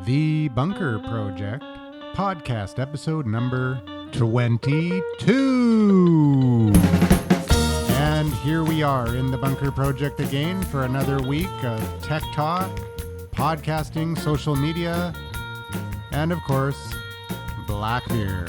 The Bunker Project, podcast episode number 22. And here we are in the Bunker Project again for another week of tech talk, podcasting, social media, and of course, black beer.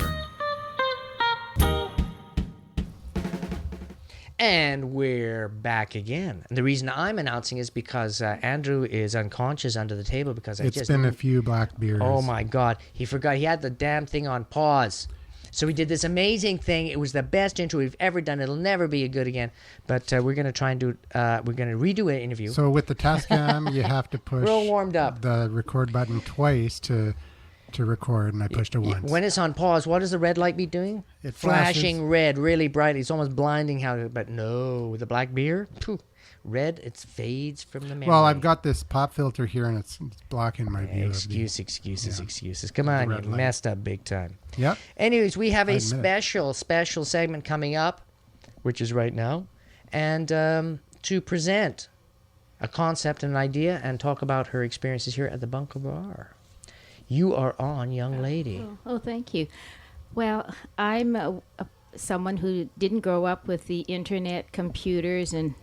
And we're back again. And the reason I'm announcing is because Andrew is unconscious under the table because It's been a few black beers. Oh my God. He forgot. He had the damn thing on pause. So we did this amazing thing. It was the best intro we've ever done. It'll never be good again. But we're going to try and we're going to redo an interview. So with the Tascam, you have to push Real warmed up. the record button twice to record, and I pushed it once. When it's on pause, what does the red light be doing? It flashing flashes. red, really bright. It's almost blinding. But no, with the black beer, red, it fades from the memory. Well, I've got this pop filter here, and it's blocking my view. Excuses. Come on, you red light. messed up big time. Yep. Anyways, we have I a admit it. special segment coming up, which is right now, and to present a concept and an idea and talk about her experiences here at the Bunker Bar. You are on, young lady. Oh, thank you. Well, I'm someone who didn't grow up with the internet, computers, and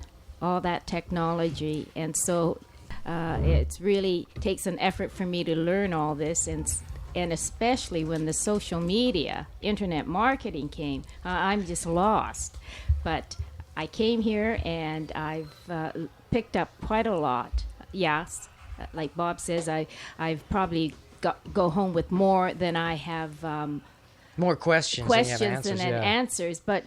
all that technology, and so it really takes an effort for me to learn all this, and especially when the social media, internet marketing came, I'm just lost. But I came here, and I've picked up quite a lot. Yes, like Bob says, I've probably go home with more than I have More questions than answers. But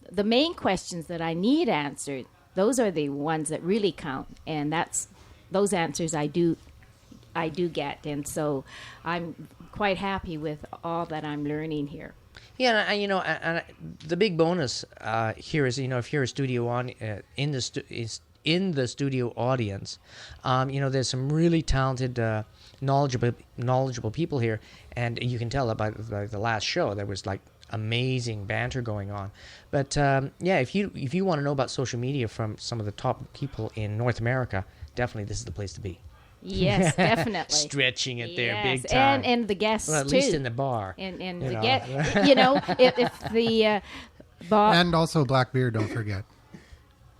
the main questions that I need answered, those are the ones that really count, and those answers I do get, and so I'm quite happy with all that I'm learning here. Yeah, and the big bonus here is, if you're a studio in the studio audience, there's some really talented, knowledgeable people here, and you can tell about the last show there was like amazing banter going on. But if you want to know about social media from some of the top people in North America, definitely this is the place to be. Yes, definitely. Stretching it there Yes, big time. and the guests well, at too. least in the bar. And you the know. guests, if the bar. And also black beer, don't forget.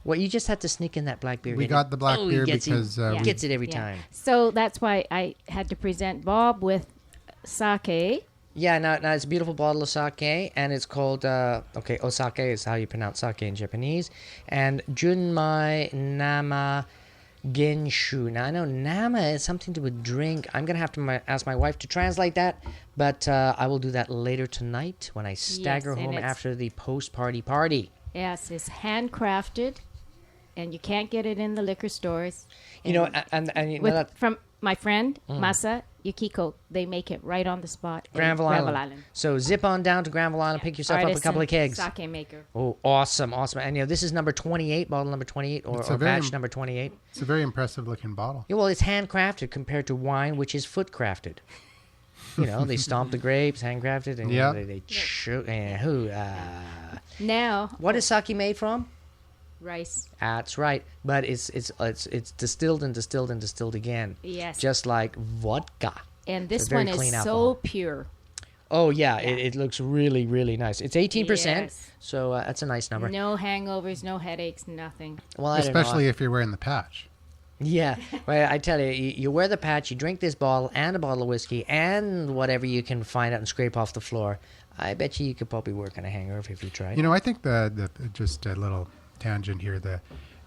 Well, you just had to sneak in that black beer. We got the black beer because he we gets it every time. So that's why I had to present Bob with sake. Yeah, now it's a beautiful bottle of sake, and it's called, Osake is how you pronounce sake in Japanese, and Junmai Nama Genshu. Now, I know Nama is something to do with drink. I'm going to have to ask my wife to translate that, but I will do that later tonight when I stagger home after the post-party party. Yes, it's handcrafted, and you can't get it in the liquor stores. From my friend, Masa Yukiko, they make it right on the spot in Granville Island. So zip on down to Granville Island, pick yourself up a couple of kegs. Sake maker. Oh, awesome. And this is number 28, bottle number 28, or batch number 28. It's a very impressive looking bottle. Yeah, well, it's handcrafted compared to wine, which is foot crafted. They stomp the grapes, handcrafted, and they chew. Now, what is sake made from? Rice. That's right, but it's distilled and distilled and distilled again. Yes. Just like vodka. And this one is so pure. Oh yeah, it looks really, really nice. It's 18%, so that's a nice number. No hangovers, no headaches, nothing. Well, especially if you're wearing the patch. Yeah, well, I tell you, you wear the patch, you drink this bottle and a bottle of whiskey and whatever you can find out and scrape off the floor. I bet you could probably work on a hangover if you tried. I think the just a little tangent here, the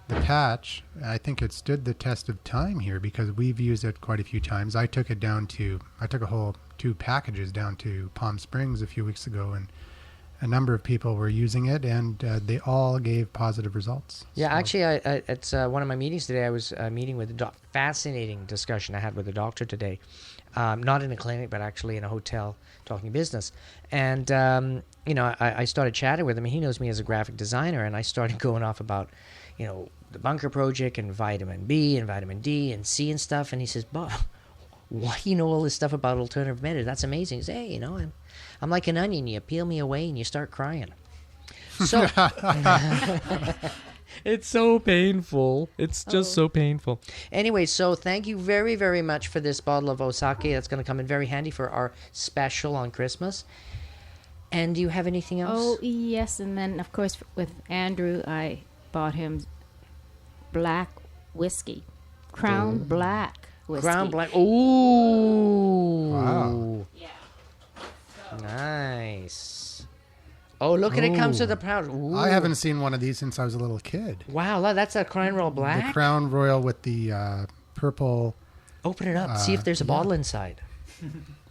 patch, I think it stood the test of time here because we've used it quite a few times. I took a whole 2 packages down to Palm Springs a few weeks ago, and a number of people were using it, and they all gave positive results. Yeah, actually, at one of my meetings today, I was meeting with a fascinating discussion I had with a doctor today. Not in a clinic, but actually in a hotel, talking business. And, I started chatting with him, and he knows me as a graphic designer, and I started going off about, the Bunker Project and vitamin B and vitamin D and C and stuff. And he says, Bob, why do you know all this stuff about alternative medicine? That's amazing. He says, hey, I'm like an onion. You peel me away and you start crying. So, It's so painful. It's just Oh. so painful. Anyway, so thank you very, very much for this bottle of Osake. That's going to come in very handy for our special on Christmas. And do you have anything else? Oh, yes. And then, of course, with Andrew, I bought him black whiskey. Crown Black whiskey. Crown Black. Ooh. Wow. Yeah. Nice. Oh, look at it comes with Ooh. a powder. Ooh. I haven't seen one of these since I was a little kid. Wow, that's a Crown Royal Black. The Crown Royal with the purple. Open it up. See if there's a bottle inside.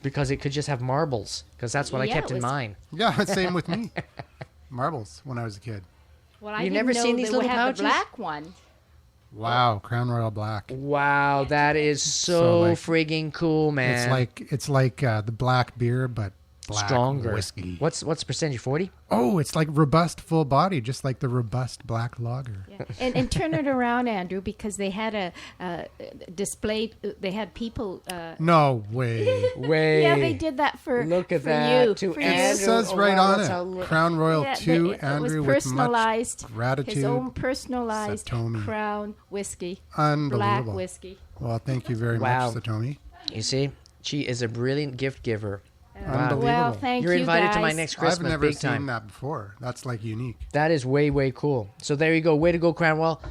Because it could just have marbles. Because that's what I Yeah, kept it in was- mine. Yeah, same with me. Marbles when I was a kid. Well, I You didn't never know seen these they would little have pouches? the black one. Wow, Crown Royal Black. Wow, that is so, So, like, friggin' cool, man. It's like the black beer, but black stronger whiskey. What's the percentage? 40? Oh, it's like robust, full body, just like the robust black lager. Yeah. And turn it around, Andrew, because they had a display. They had people. No way. Way. Yeah, they did that for Look at for that. you. To for It Andrew. you. says Oh, right wow, on that's it. how- Crown Royal Yeah, to it was Andrew with much personalized. gratitude. His own personalized Satomi. Crown whiskey, black Unbelievable. whiskey. Well, thank you very Wow. much, Satomi. You see, she is a brilliant gift giver. Unbelievable. Well, thank You're you invited to my guys. next Christmas, I've never big seen time. that before. That's like unique. That is way, way cool. So there you go. Way to go, Cranwell.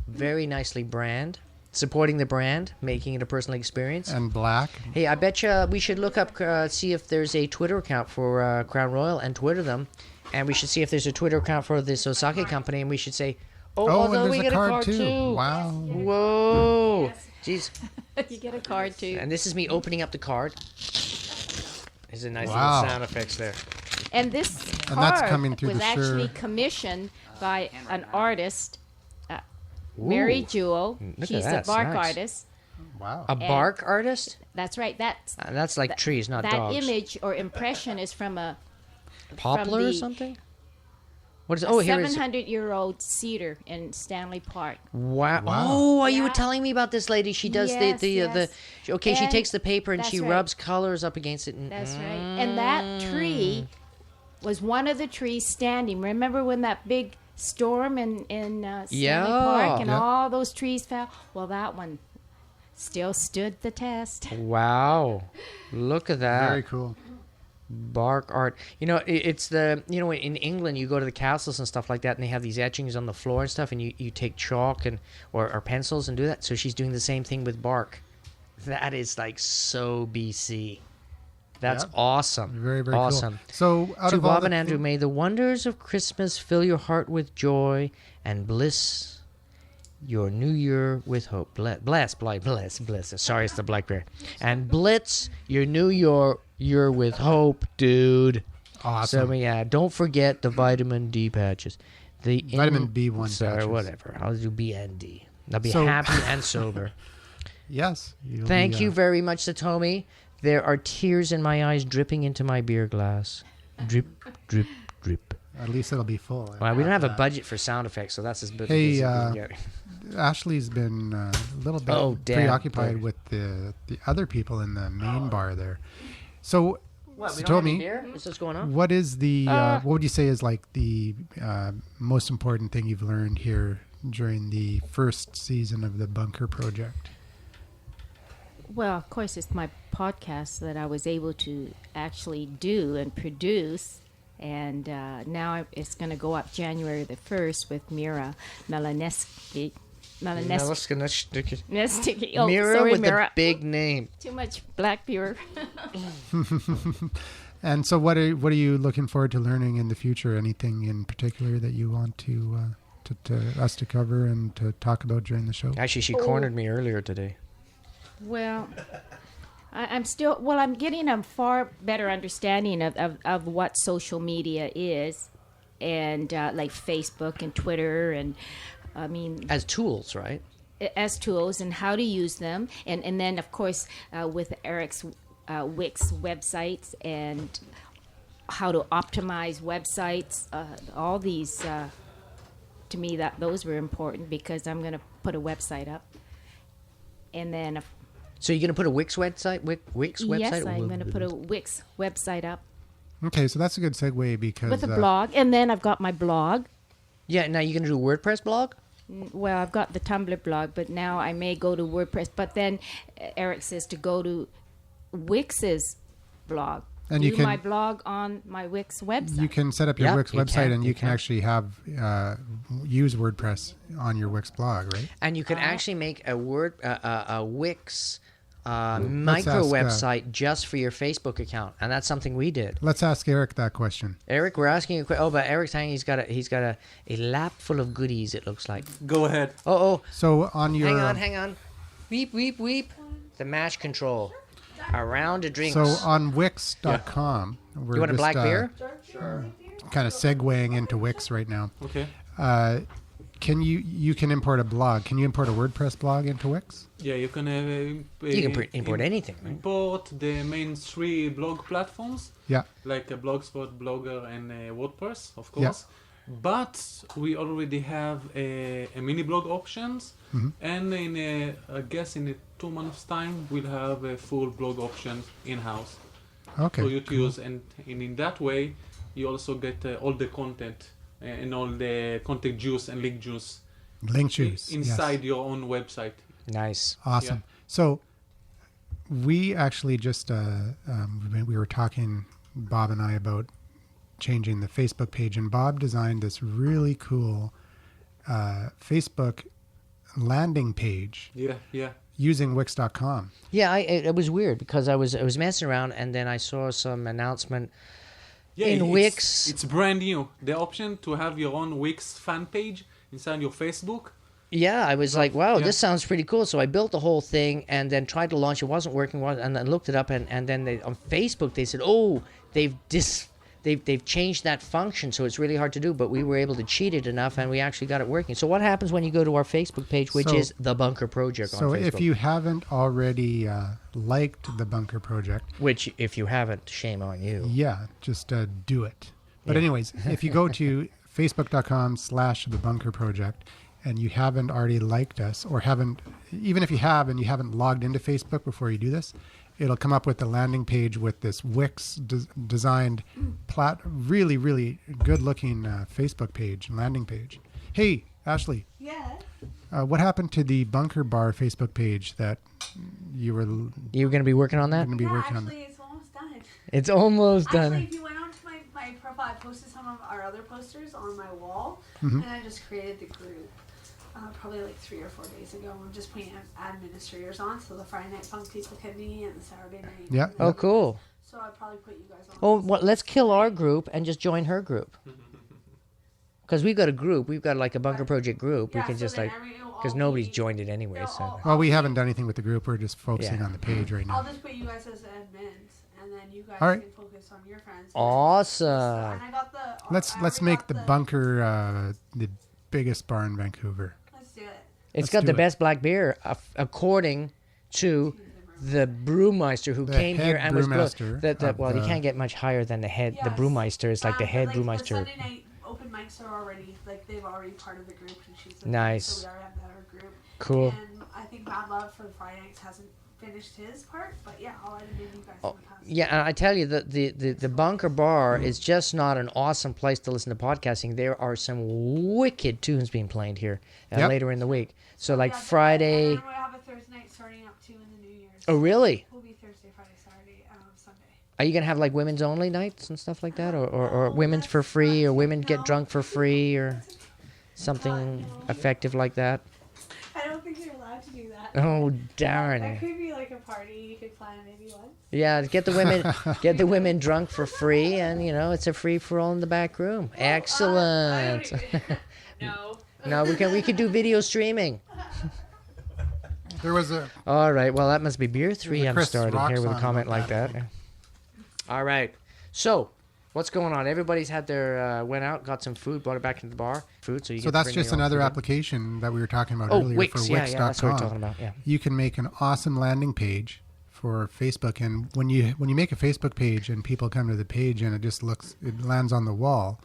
Very nicely brand. Supporting the brand, making it a personal experience. And black. Hey, I bet you we should look up, see if there's a Twitter account for Crown Royal and Twitter them. And we should see if there's a Twitter account for this Osake company. And we should say, Oh, although and we there's get a card too. Wow. Whoa. Jeez. You get a card too. And this is me opening up the card. There's a nice Wow. little sound effects there. And this And that's card coming through was the actually shirt. commissioned by an artist, Mary Ooh. Jewel. Look at She's that, a it's bark nice. artist. Wow. A bark artist? That's right. That's like trees, not that dogs. image or impression is from a Poplar or the- something? What is? Oh, here it is. 700-year-old cedar in Stanley Park. Wow. Wow. Oh, you were Yeah. telling me about this lady. She does Yes, the yes. okay, she And takes the paper and that's she right. rubs colors up against it. And, That's right. And that tree was one of the trees standing. Remember when that big storm in Stanley Yeah. Park and Yeah. all those trees fell? Well, that one still stood the test. Wow. Look at that. Very cool. Bark art. You know, it's the, you know, in England, you go to the castles and stuff like that, and they have these etchings on the floor and stuff, and you take chalk and or pencils and do that. So she's doing the same thing with bark. That is like so BC. That's Yeah. awesome. Very, very awesome. cool. So, out To of all Bob the and Andrew, may the wonders of Christmas fill your heart with joy and bliss your new year with hope. Bless. Sorry, it's the Blackberry. And blitz your new year with hope, dude. Awesome. So, yeah, don't forget the vitamin D patches. The Vitamin B1 Sorry, patches. whatever. I'll do BND. I'll be So- happy and sober. Yes. you'll Thank be, you very much, Satomi. There are tears in my eyes dripping into my beer glass. Drip, drip, drip. At least it'll be full. Well, we don't have a after budget for sound effects, so that's as big Hey, as we uh, can get. that. Ashley's been a little bit Oh, damn. preoccupied with the other people in the main bar there. So, Satomi, Is what's going on? what is the what would you say is like the most important thing you've learned here during the first season of the Bunker Project? Well, of course, it's my podcast that I was able to actually do and produce. And now it's going to go up January the 1st with Mira Melaneski. Melaneski. Oh, Mira sorry, with Mira. the big name. Too much black beer. And so, what are you looking forward to learning in the future? Anything in particular that you want to us to cover and to talk about during the show? Actually, she cornered me earlier today. Well, I'm getting a far better understanding of what social media is, and like Facebook and Twitter, and I mean, As tools, right? as tools and how to use them, and then of course with Eric's Wix websites and how to optimize websites. All these, to me, those were important because I'm going to put a website up, and then. So you're going to put a Wix website? Wix website? Yes, I'm going to put a Wix website up Okay, so that's a good segue because with a blog, and then I've got my blog. Yeah, now you're going to do a WordPress blog? Well, I've got the Tumblr blog, but now I may go to WordPress. But then Eric says to go to Wix's blog. And do you can- my blog on my Wix website. You can set up your Yeah, Wix you website, can, and you you can can. actually have use WordPress on your Wix blog, right? And you can actually make a Wix Let's micro ask, website just for your Facebook account, and that's something we did. Let's ask Eric that question. Eric, we're asking you. But Eric's saying he's got a lap full of goodies. It looks like. Go ahead. Oh, So on your hang on. Weep, weep, weep. The match control. A round of drinks. so on Wix.com, we're you want a just, black beer? kind of segueing into Wix right now. Okay. Can you can import a blog? Can you import a WordPress blog into Wix? Yeah, you can. You can import anything, right? Import the main 3 blog platforms, Yeah. like Blogspot, Blogger, and WordPress, of Yeah. course. But we already have a mini blog options, Mm-hmm. and I guess in 2 months' time we'll have a full blog option in house Okay. for you to use, and in that way you also get all the content and all the content juice and link juice Link juice inside yes. your own website. Nice. Awesome. So we actually just we were talking, Bob and I, about changing the Facebook page, and Bob designed this really cool Facebook landing page Yeah. using Wix.com. Yeah, it was weird because I was messing around and then I saw some announcement Yeah, in it's, Wix. It's brand new. The option to have your own Wix fan page inside your Facebook. Yeah, I was like, wow, Yeah. this sounds pretty cool. So I built the whole thing and then tried to launch. It wasn't working, and then looked it up, and then on Facebook they said, oh, they've changed that function, so it's really hard to do. But we were able to cheat it enough, and we actually got it working. So what happens when you go to our Facebook page, which So- is the Bunker Project on So Facebook? if you haven't already liked the Bunker Project, which if you haven't, shame on you. yeah, just do it. But Yeah. anyways, if you go to facebook.com/the Bunker Project and you haven't already liked us, or haven't, even if you have and you haven't logged into Facebook before you do this, it'll come up with the landing page with this Wix designed really, really good looking Facebook page, landing page. Hey, Ashley. Yes. What happened to the Bunker Bar Facebook page that you were going You going to be working on that? to be Yeah, working on? actually, it's almost done. It's almost Actually, done. if you went onto my profile, I posted some of our other posters on my wall, Mm-hmm. and I just created the group. Probably like 3 or 4 days ago. I'm just putting administrators on, so the Friday night funk people can be, and the Saturday night. Yeah. Oh, cool. So I'd probably put you guys on. Oh, well, let's kill our group and just join her group. Because we've got a group. We've got like a Bunker Project group. Yeah, we can so just then like, it'll all because nobody's be- joined it anyway. they'll So all- Well, we haven't done anything with the group. We're just focusing Yeah. on the page right I'll now. just put you guys as admins, and then you guys All right. can focus on your friends. Awesome. And I got the. Let's I let's already make got the Bunker the biggest bar in Vancouver. Let's do it. it's let's got do the it. best black beer, according to the brewmeister who The came here head and was brewmaster of well, you the- can't get much higher than the head. The Yes. brewmeister is like the head but, brewmeister. The Sunday night open mics are already they've already part of the group, and she's a Nice. So we already have that in our group. Cool. And I think Bad Love for the Friday nights hasn't finished his part, but yeah, I'll edit in you guys Oh, in the past. yeah, and I tell you that the Bunker Bar is just not an awesome place to listen to podcasting. There are some wicked tunes being played here Yep. later in the week. So like Yeah, Friday. And then we have a Thursday night starting up too in the New Year's. Oh, really? We'll be Thursday, Friday, Saturday, Sunday. Are you gonna have like women's only nights and stuff like that, or women's for free, or women get drunk for free, or something effective like that? I don't think you're allowed to do that. Oh That darn! could be like a party you could plan maybe once. Yeah, get the women drunk for free, and it's a free for all in the back room. Excellent. No. No, we could do video streaming. There was a All right. Well, that must be beer 3 The I'm Chris starting Rock here with a song comment about like that. All right. So, what's going on? Everybody's had their went out, got some food, brought it back into the bar. Food, so you. so get to that's bring just your own another food in. application that we were talking about Oh, earlier Wix. for Yeah, Wix.com. yeah. That's what we're talking about. Yeah. You can make an awesome landing page for Facebook, and when you make a Facebook page and people come to the page and it lands on the wall,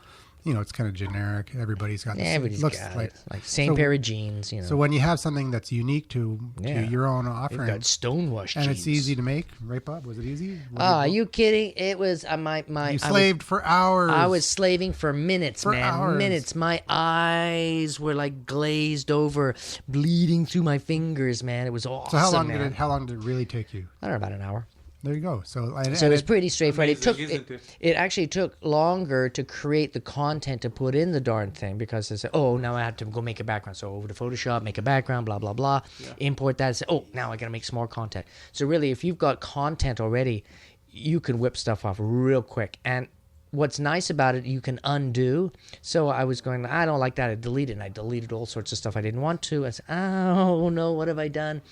it's kind of generic. Everybody's got. Everybody's looks got like, it. Like same so- pair of jeans, So when you have something that's unique to Yeah. your own We've offering, got stonewashed and jeans. it's easy to make, right, Bob? Was it easy? Are you kidding? It was You slaved for hours. I was slaving for minutes, For man. hours. Minutes. My eyes were like glazed over, bleeding through my fingers, man. It was awesome. So how long man. did it? How long did it really take you? I don't know, about an hour. There you go. So and So it was it- pretty straightforward. Amazing, isn't it? It actually took longer to create the content to put in the darn thing because I said, oh, now I have to go make a background. So over to Photoshop, make a background, blah, blah, blah, import that. Say, oh, now I got to make some more content. So really, if you've got content already, you can whip stuff off real quick. And what's nice about it, you can undo. So I was going, I don't like that. I deleted it. And I deleted all sorts of stuff I didn't want to. I said, oh, no, what have I done?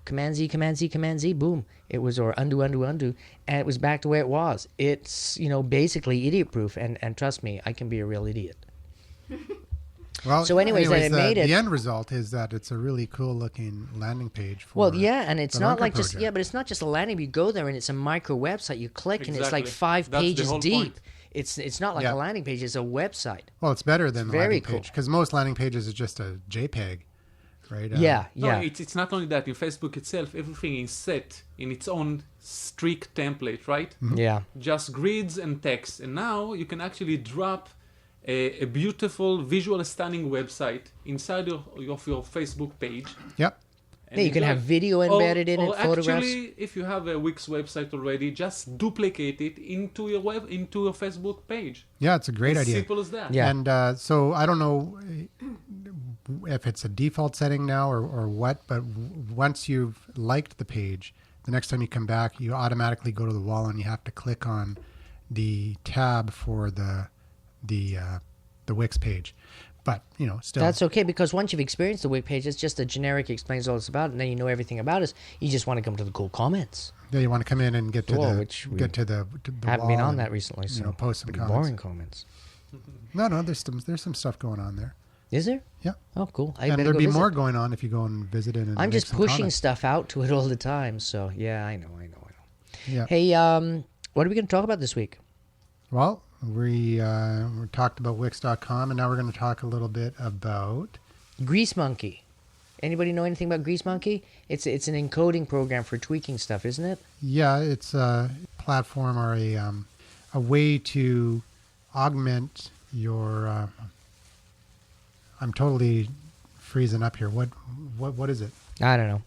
Command Z, Command Z, Command Z, boom. It was, or undo, undo, undo. And it was back the way it was. It's, basically idiot proof. And trust me, I can be a real idiot. well, so anyways, I made it. The end result is that it's a really cool looking landing page. For Well, yeah, and it's the not Bunker like just Project. but it's not just a landing. You go there and it's a micro website. You click and it's like Exactly. 5 That's the pages whole deep. point. It's not like Yeah. a landing page. It's a website. Well, it's better than the very landing cool. page because most landing pages is just a JPEG, right? Yeah, No, yeah. it's not only that. In Facebook itself, everything is set in its own strict template, right? Yeah. Just grids and text. And now you can actually drop a beautiful, visual, stunning website inside of your Facebook page. Yep. and Yeah, you can enjoy. have video embedded in or it, photographs. Actually, if you have a Wix website already, just duplicate it into your Facebook page. Yeah, it's a great As idea. simple as that. Yeah. And so I don't know if it's a default setting now or what, but once you've liked the page, the next time you come back, you automatically go to the wall and you have to click on the tab for the Wix page. But still, That's okay because once you've experienced the web page, it's just a generic explains all it's about, and then you know everything about us. You just want to come to the cool comments. yeah, you want to come in and get to Whoa, the which we get to the Haven't been wall on and, that recently, so post some pretty comments. boring comments. No, there's some stuff going on there. Is there? Yeah. Oh, cool. I And better there'd go be visit. more going on if you go and visit it. And I'm make just some pushing comments. stuff out to it all the time. So yeah, I know. Yeah. Hey, what are we going to talk about this week? Well, we talked about Wix.com, and now we're going to talk a little bit about. Grease Monkey. Anybody know anything about Grease Monkey? It's an encoding program for tweaking stuff, isn't it? Yeah, it's a platform or a way to augment your. I'm totally freezing up here. What is it? I don't know.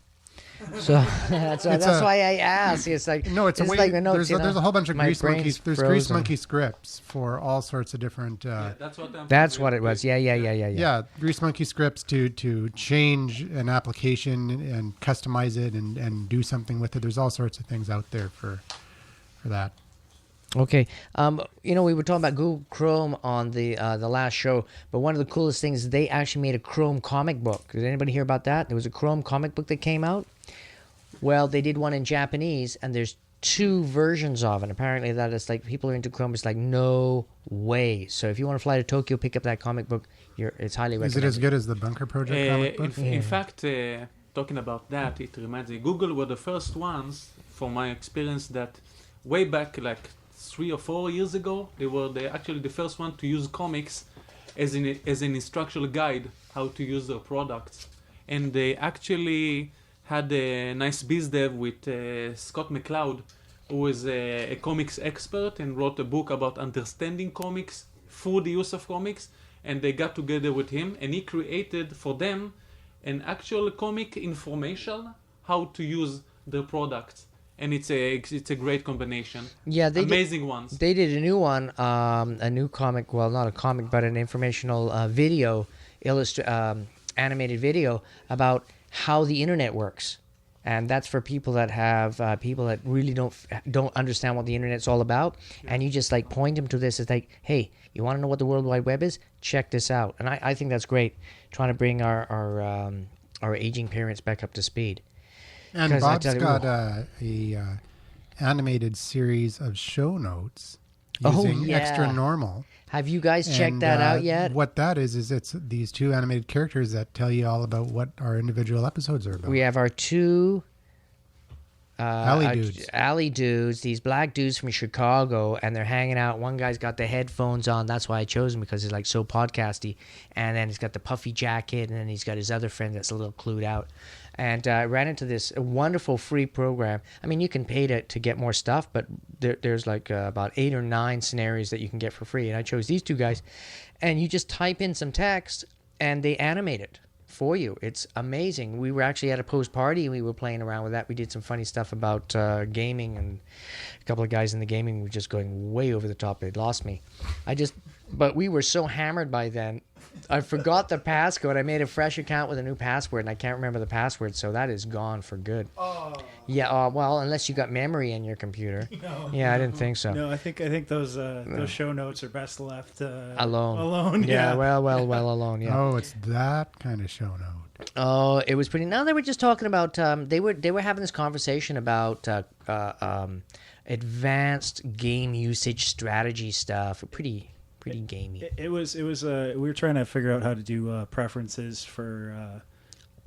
So that's why I asked. It's like No, it's a way. like the notes, there's a whole bunch of My Grease brain's Monkeys. There's Grease frozen. Monkey scripts for all sorts of different. That's what I'm That's familiar what it was. with. Yeah. Yeah, Grease Monkey scripts to change an application and customize it and do something with it. There's all sorts of things out there for that. Okay. We were talking about Google Chrome on the last show, but one of the coolest things is they actually made a Chrome comic book. Did anybody hear about that? There was a Chrome comic book that came out. Well, they did one in Japanese, and there's 2 versions of it. Apparently, that is like people are into Chrome. It's like no way. So if you want to fly to Tokyo, pick up that comic book. It's highly Is recommended. it as good as the Bunker Project comic book? In fact, talking about that, it reminds me, Google were the first ones, from my experience, that way back like 3 or 4 years ago, they were actually the first one to use comics as an instructional guide how to use their products. And they actually had a nice biz dev with Scott McCloud, who is a comics expert and wrote a book about understanding comics through the use of comics. And they got together with him, and he created for them an actual comic information how to use their products. And it's a great combination. Yeah, amazing ones. They did a new one, a new comic. Well, not a comic, but an informational video, animated video about how the internet works, and that's for people that have people that really don't understand what the internet's all about. And you just like point them to this. It's like, hey, you want to know what the World Wide Web is? Check this out. And I think that's great. Trying to bring our aging parents back up to speed. And 'Cause I Bob's tell you got a animated series of show notes using yeah. Extra Normal. Have you guys checked And, that out yet? What that is it's these 2 animated characters that tell you all about what our individual episodes are about. We have our 2 alley dudes, these black dudes from Chicago, and they're hanging out. One guy's got the headphones on. That's why I chose him, because he's like so podcasty. And then he's got the puffy jacket, and then he's got his other friend that's a little clued out. And I ran into this wonderful free program. I mean, you can pay to get more stuff, but there's like about 8 or 9 scenarios that you can get for free. And I chose these 2 guys. And you just type in some text, and they animate it for you. It's amazing. We were actually at a post party, and we were playing around with that. We did some funny stuff about gaming, and a couple of guys in the gaming were just going way over the top. They'd lost me. But we were so hammered by then. I forgot the passcode. I made a fresh account with a new password, and I can't remember the password, so that is gone for good. Oh. Yeah, well, unless you got memory in your computer. No. Yeah, I didn't think so. No, I think those show notes are best left alone. Alone, yeah. Well, alone. Yeah. Oh, it's that kind of show note. Oh, it was pretty. No, they were just talking about. They were having this conversation about advanced game usage strategy stuff. Pretty gamey. It was. We were trying to figure out how to do preferences for.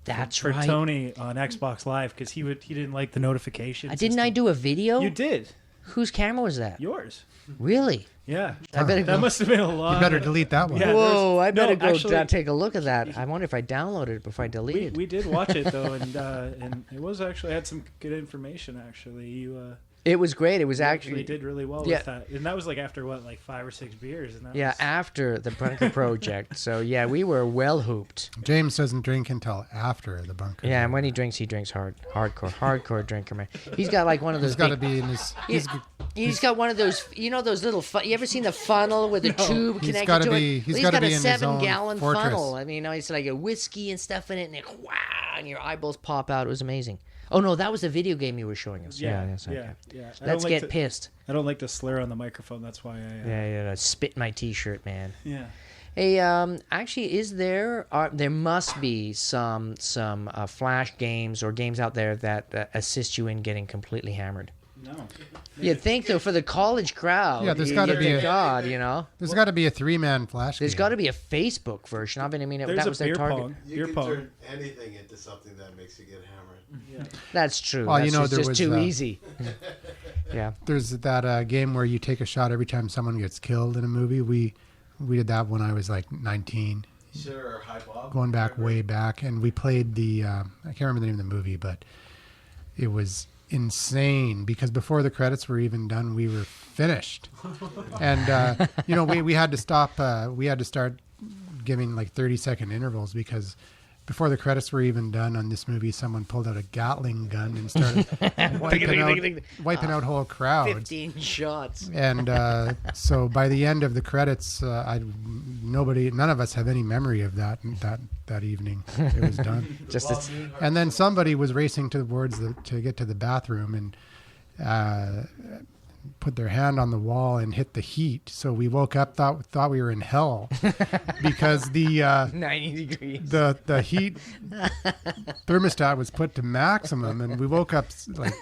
That's for right. Tony on Xbox Live, because he didn't like the notifications. Didn't I do a video? You did. Whose camera was that? Yours. Really? Yeah. I better That go. must have been a lot. You better delete that one. Yeah, Whoa! I better no, go actually- take a look at that. I wonder if I downloaded it before I deleted. We did watch it though, and it was actually had some good information. Actually, you It was great. It was actually actually did really well Yeah. with that, and that was like after what, like 5 or 6 beers, and that yeah was, after the Bunker Project. So yeah, we were well hooped. James doesn't drink until after the bunker. Yeah, and when he drinks hardcore drinker, man. He's got like one of those. He's got to big- be in his. He's got one of those, those little. You ever seen the funnel with the tube He's connected gotta to be- it? he's Well, gotta got be a in his own 7-gallon fortress. funnel. I mean, it's like a whiskey and stuff in it, and it, wow, and your eyeballs pop out. It was amazing. Oh no, that was the video game you were showing us. yeah, yes, okay. yeah. I Let's don't like get to, pissed. I don't like to slur on the microphone. That's why I. Yeah, spit in my T-shirt, man. Yeah. Hey, actually, there must be some flash games or games out there that assist you in getting completely hammered. No. You'd think though, for the college crowd. Yeah, there's gotta you'd be think, a- God, There's got to be a 3-man flash. There's game. got to be a Facebook version of it. I mean, There's that a was their beer target. pong. You Beer can pong. turn anything into something that makes you get hammered. Yeah. That's true. Well, That's you know, just, there just was, too uh, easy. Yeah. There's that game where you take a shot every time someone gets killed in a movie. We did that when I was like 19, Sure, High Bob. going back way back, and we played the. I can't remember the name of the movie, but it was insane because before the credits were even done, we were finished, and we had to stop. We had to start giving like 30-second intervals because before the credits were even done on this movie, someone pulled out a Gatling gun and started wiping out whole crowds. 15 shots. And so by the end of the credits, none of us have any memory of that evening. It was done. Just it's, And then somebody was racing towards to get to the bathroom and put their hand on the wall and hit the heat. So we woke up, thought we were in hell because the 90 degrees. the heat thermostat was put to maximum, and we woke up like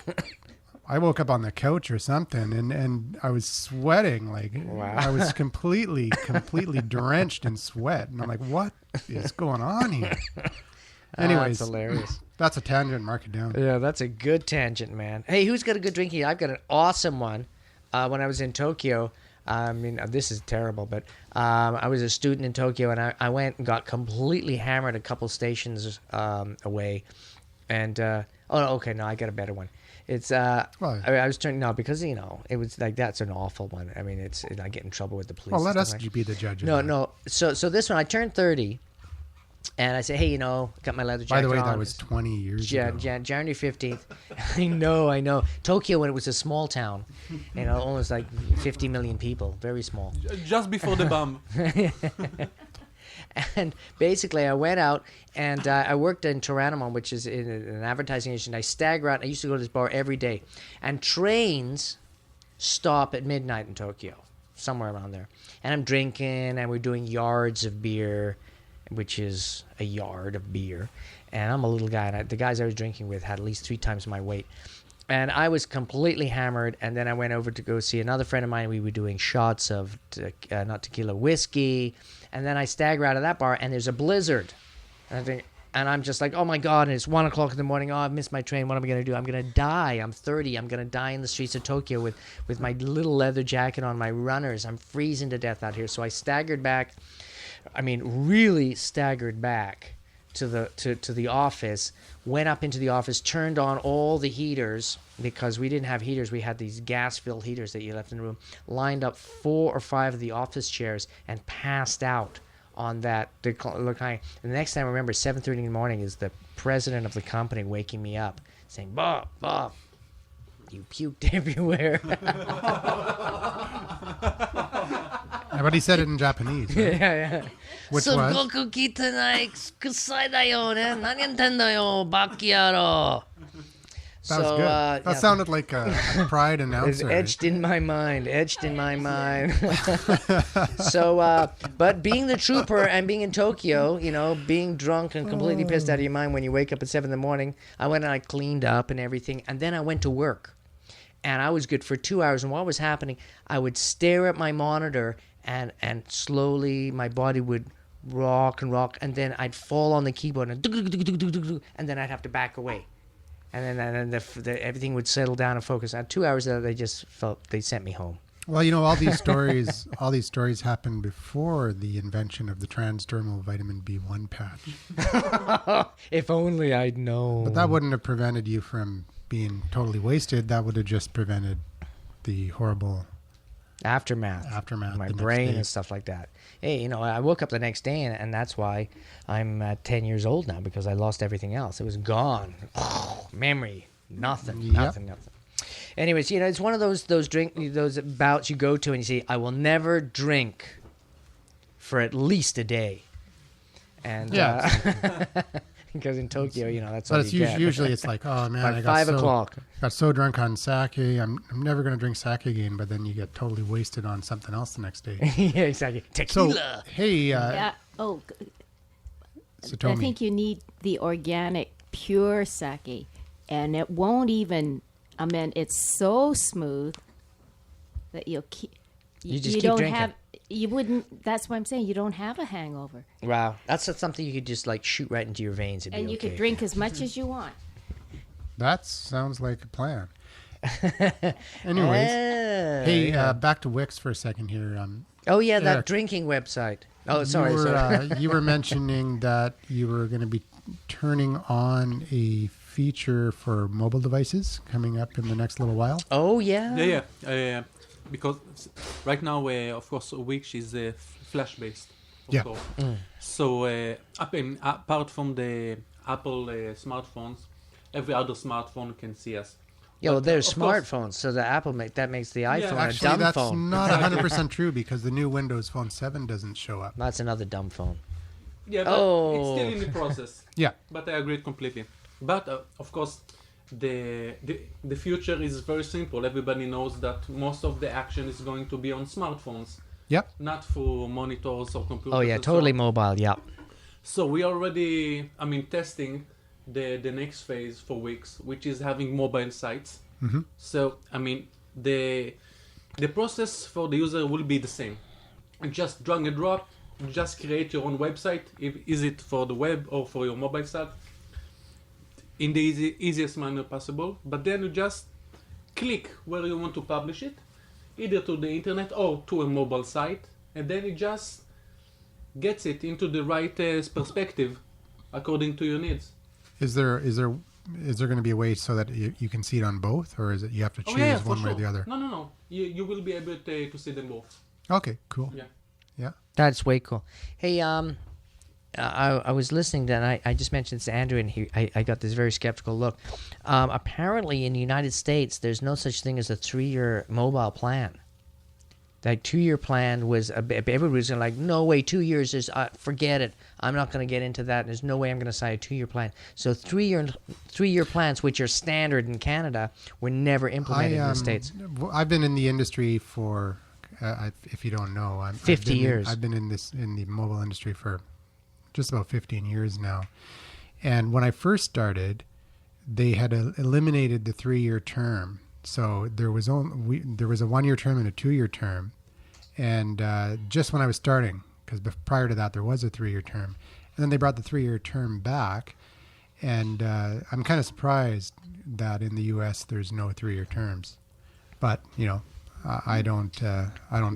I woke up on the couch or something, and I was sweating like I was completely drenched in sweat, and I'm like, what is going on here? Anyways, that's hilarious. that's a tangent. Mark it down. Yeah, that's a good tangent, man. Hey, who's got a good drink here? I've got an awesome one. When I was in Tokyo, I mean, this is terrible, but I was a student in Tokyo, and I went and got completely hammered a couple stations away. And, I got a better one. It's, Why? I was turning, no, because, it was like, that's an awful one. I mean, I get in trouble with the police. Well, let and us stuff like- be the judge. of No, that. no. So this one, I turned 30, and I said, hey, got my leather jacket By the way, on. that was 20 years ago. January 15th. I know. Tokyo, when it was a small town, almost like 50 million people, very small. Just before the bomb. And basically, I went out and I worked in Toranomon, which is in an advertising agency. I stagger out. I used to go to this bar every day. And trains stop at midnight in Tokyo, somewhere around there. And I'm drinking, and we're doing yards of beer, which is a yard of beer. And I'm a little guy, and the guys I was drinking with had at least 3 times my weight. And I was completely hammered, and then I went over to go see another friend of mine. We were doing shots of, not tequila, whiskey. And then I stagger out of that bar, and there's a blizzard. And And I'm just like, oh my God, and it's 1 o'clock in the morning. Oh, I've missed my train. What am I going to do? I'm going to die. I'm 30. I'm going to die in the streets of Tokyo with my little leather jacket on, my runners. I'm freezing to death out here. So I staggered back. I mean, really staggered back to the office, went up into the office, turned on all the heaters because we didn't have heaters. We had these gas-filled heaters that you left in the room, lined up 4 or 5 of the office chairs and passed out on that. And the next time I remember, 7:30 in the morning, is the president of the company waking me up saying, Bob, you puked everywhere. But he said it in Japanese. Right? yeah. Which was? Goku kitanai kusai da yo ne. Nani yo, bakiaro. That was good. That sounded like a Pride announcer. It's etched in my mind. So, but being the trooper and being in Tokyo, being drunk and completely pissed out of your mind when you wake up at 7 in the morning, I went and I cleaned up and everything, and then I went to work. And I was good for 2 hours, and what was happening, I would stare at my monitor, and slowly my body would rock, and then I'd fall on the keyboard, and then I'd have to back away. And then everything would settle down and focus. At 2 hours, they just felt they sent me home. Well, all these stories happened before the invention of the transdermal vitamin B1 patch. If only I'd known. But that wouldn't have prevented you from being totally wasted. That would have just prevented the horrible aftermath my brain and stuff like that. Hey, I woke up the next day, and that's why I'm 10 years old now, because I lost everything else. It was gone. Memory, nothing. Anyways, it's one of those bouts you go to and you say, I will never drink for at least a day. And because in Tokyo, that's all you get. Usually it's like, oh man, by 5 o'clock. Got so drunk on sake, I'm never going to drink sake again. But then you get totally wasted on something else the next day. Yeah, exactly. Tequila. So, hey, I think you need the organic, pure sake, and it won't even. I mean, it's so smooth that you just keep don't drinking. have. You wouldn't. That's what I'm saying. You don't have a hangover, Wow, that's something you could just shoot right into your veins and you okay. could drink as much as you want. That sounds like a plan. Anyways, hey, back to Wix for a second here. That drinking website. Oh, sorry. You were mentioning that you were going to be turning on a feature for mobile devices coming up in the next little while. Oh, yeah? Yeah. Because right now, of course, Wix is flash-based. Yeah. So, apart from the Apple smartphones, every other smartphone can see us. Yeah, well, they're of course- smartphones, so the Apple that makes the iPhone a Actually, dumb that's phone. not 100% true because the new Windows Phone 7 doesn't show up. That's another dumb phone. Yeah, but it's still in the process. Yeah. But I agree completely. But of course, the future is very simple. Everybody knows that most of the action is going to be on smartphones, Yep. not for monitors or computers. Oh, yeah, and so totally on. mobile, yeah. So we already, testing the next phase for Wix, which is having mobile sites. Mm-hmm. So the process for the user will be the same. And just drag and drop, just create your own website. Is it for the web or for your mobile site? In the easiest manner possible. But then you just click where you want to publish it, either to the internet or to a mobile site, and then it just gets it into the right perspective according to your needs. Is there going to be a way so that you can see it on both, or is it you have to choose for one way or sure. the other? No. You will be able to see them both. Okay, cool. Yeah. That's way cool. Hey, I was listening to, and I just mentioned to Andrew, and I got this very skeptical look. Apparently, in the United States, there's no such thing as a 3-year mobile plan. That 2-year plan was, everybody's like, no way, 2 years is, forget it. I'm not going to get into that. There's no way I'm going to sign a 2-year plan. So 3-year plans, which are standard in Canada, were never implemented in the States. I've been in the industry for, if you don't know, 50 years. I've been in the mobile industry for just about 15 years now. And when I first started, they had eliminated the 3-year term. So there was a 1-year term and a 2-year term. And just when I was starting, because prior to that there was a 3-year term, And then they brought the 3-year term back. And I'm kind of surprised that in the U.S. there's no 3-year terms. But, you know, I don't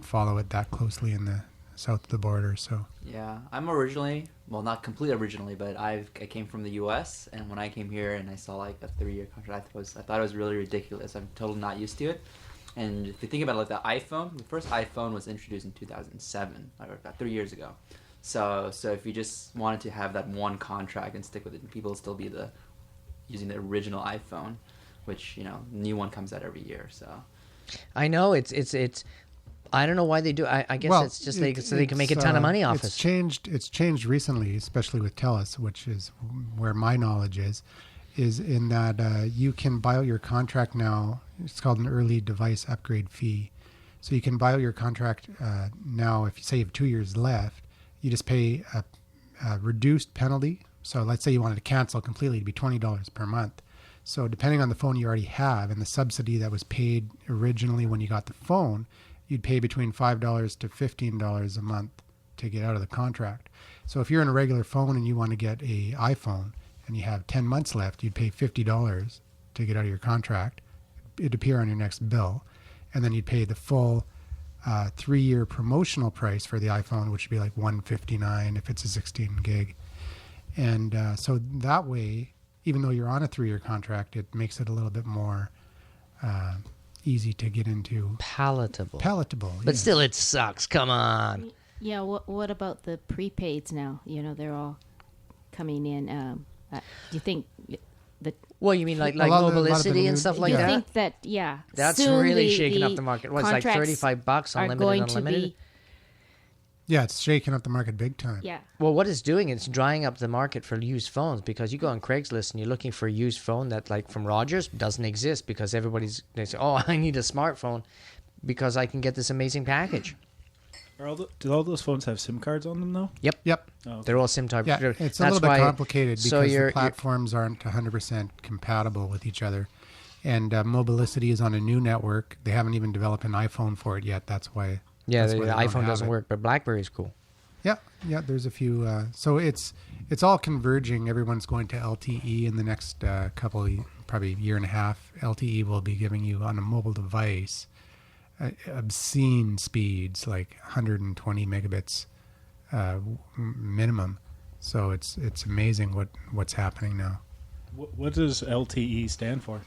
follow it that closely in the south of the border. So Yeah, I'm originally, well, not completely originally, but I came from the U.S. and when I came here and I saw like a 3-year contract, I thought it was really ridiculous. I'm totally not used to it. And if you think about it, like the iPhone, the first iPhone was introduced in 2007, or about 3 years ago. So if you just wanted to have that one contract and stick with it, people will still be using the original iPhone, which, you know, new one comes out every year. So I know it's. I don't know why they do. I guess well, it's just so they can make a ton of money off it's us. It's changed recently, especially with TELUS, which is where my knowledge is in that you can buy out your contract now. It's called an early device upgrade fee. So you can buy out your contract now. If you say you have 2 years left, you just pay a reduced penalty. So let's say you wanted to cancel completely, it'd be $20 per month. So depending on the phone you already have and the subsidy that was paid originally when you got the phone, you'd pay between $5 to $15 a month to get out of the contract. So if you're in a regular phone and you want to get a iPhone and you have 10 months left, you'd pay $50 to get out of your contract. It'd appear on your next bill. And then you'd pay the full 3-year promotional price for the iPhone, which would be like $159 if it's a 16 gig. And so that way, even though you're on a 3-year contract, it makes it a little bit more easy to get into. Palatable. But yeah. still, it sucks. Come on. Yeah, what about the prepaids now? You know, they're all coming in. Do you think that... Well, you mean like A lot of the Mobilicity and new- stuff like you yeah. that? think that, yeah. That's soon really shaking up the market. What's like contracts $35 are unlimited, going unlimited? to be... Yeah, it's shaking up the market big time. Yeah. Well, what it's doing, it's drying up the market for used phones because you go on Craigslist and you're looking for a used phone that, like from Rogers, doesn't exist because they say, oh, I need a smartphone because I can get this amazing package. Do all those phones have SIM cards on them, though? Yep. Oh, okay. They're all SIM type. Yeah, it's a little bit complicated because so the platforms aren't 100% compatible with each other. And Mobilicity is on a new network. They haven't even developed an iPhone for it yet. That's why. Yeah, that's the why they don't iPhone have doesn't it. work, but BlackBerry's cool. Yeah, there's a few. So it's all converging. Everyone's going to LTE in the next probably year and a half. LTE will be giving you on a mobile device obscene speeds, like 120 megabits minimum. So it's amazing what's happening now. What does LTE stand for?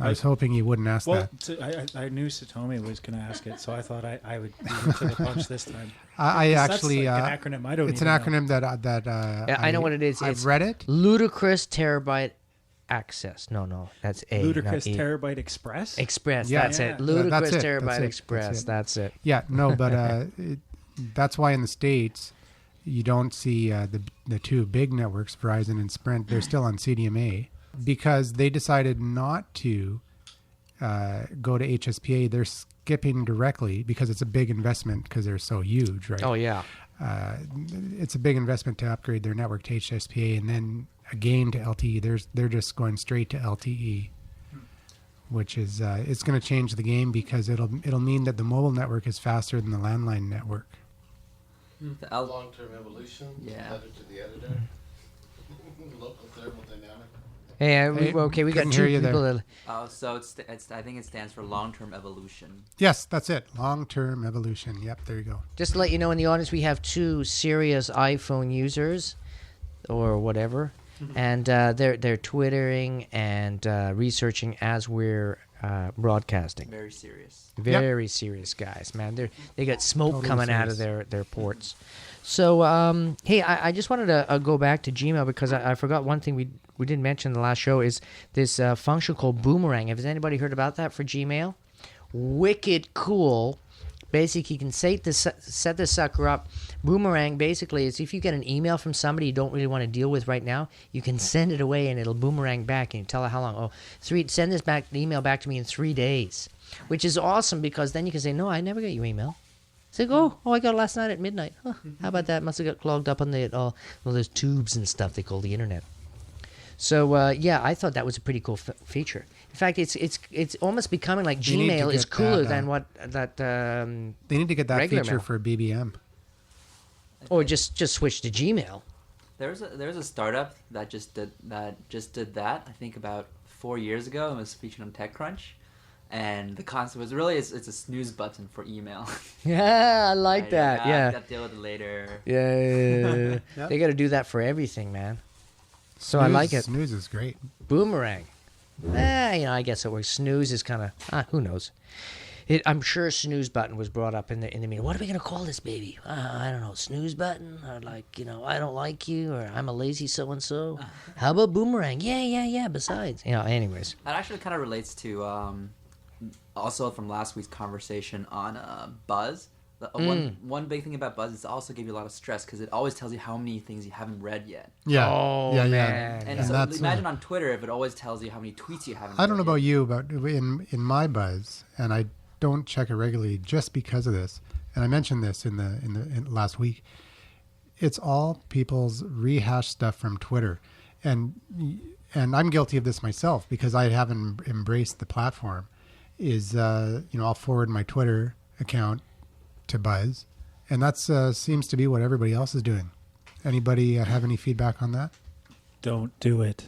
I was hoping you wouldn't ask Well, that. I knew Satomi was going to ask it, so I thought I would beat him to the punch this time. I That's actually like an acronym. I don't. it's an even know. acronym that Yeah, I know what it is. I've It's read it. Ludicrous terabyte access. No, that's A. Ludicrous not E. Terabyte Express. Express. Yeah. That's Yeah. it. Ludicrous That's it. terabyte That's it. express. That's it. That's it. Yeah, no, but that's why in the States you don't see the two big networks, Verizon and Sprint. They're still on CDMA because they decided not to go to HSPA. They're skipping directly because it's a big investment because they're so huge, right? Oh yeah. It's a big investment to upgrade their network to HSPA and then again to LTE. They're just going straight to LTE, which is it's going to change the game because it'll mean that the mobile network is faster than the landline network. The Long-term evolution. Yeah. Letter to the editor. Local thermodynamic. Hey, Hey, we got couldn't two hear you people. there. so it's I think it stands for long-term evolution. Yes, that's it. Long-term evolution. Yep, there you go. Just to let you know, in the audience, we have two serious iPhone users, or whatever, and they're twittering and researching as we're broadcasting. Very serious. Very serious guys, man. They got smoke Totally coming out of serious. their ports. So, hey, I just wanted to go back to Gmail because I forgot one thing we didn't mention in the last show is this function called Boomerang. Has anybody heard about that for Gmail? Wicked cool. Basically, you can set this sucker up. Boomerang basically is if you get an email from somebody you don't really want to deal with right now, you can send it away and it'll boomerang back and you tell it how long. Oh, send this email back to me in 3 days, which is awesome because then you can say, no, I never got your email. It's like, oh, I got it last night at midnight. Huh, how about that? Must have got clogged up on all those tubes and stuff they call the internet. So yeah, I thought that was a pretty cool feature. In fact, it's almost becoming like They need to Gmail is get cooler that, than what that They need to get that regular feature mail. for BBM. or just switch to Gmail. There's a startup that just did that. I think about 4 years ago. It was featured on TechCrunch, and the concept was really it's a snooze button for email. Yeah, I like Right, that. Got Yeah. to deal with it later. Yeah. Yeah. They got to do that for everything, man. So I like it. Snooze is great. Boomerang. I guess it works. Snooze is kind of, who knows? I'm sure snooze button was brought up in the meeting. What are we gonna call this baby? I don't know. Snooze button, or I don't like you, or I'm a lazy so and so. How about boomerang? Yeah. Besides, anyways. That actually kind of relates to also from last week's conversation on Buzz. One big thing about Buzz is it also give you a lot of stress because it always tells you how many things you haven't read yet. Yeah. Oh, yeah. man. And And so that's, imagine on Twitter if it always tells you how many tweets you haven't read I don't know about yet. you, but in my Buzz, and I don't check it regularly just because of this. And I mentioned this in last week. It's all people's rehashed stuff from Twitter, and I'm guilty of this myself because I haven't embraced the platform. I'll forward my Twitter account to Buzz, and that's seems to be what everybody else is doing. Anybody have any feedback on that? Don't do it.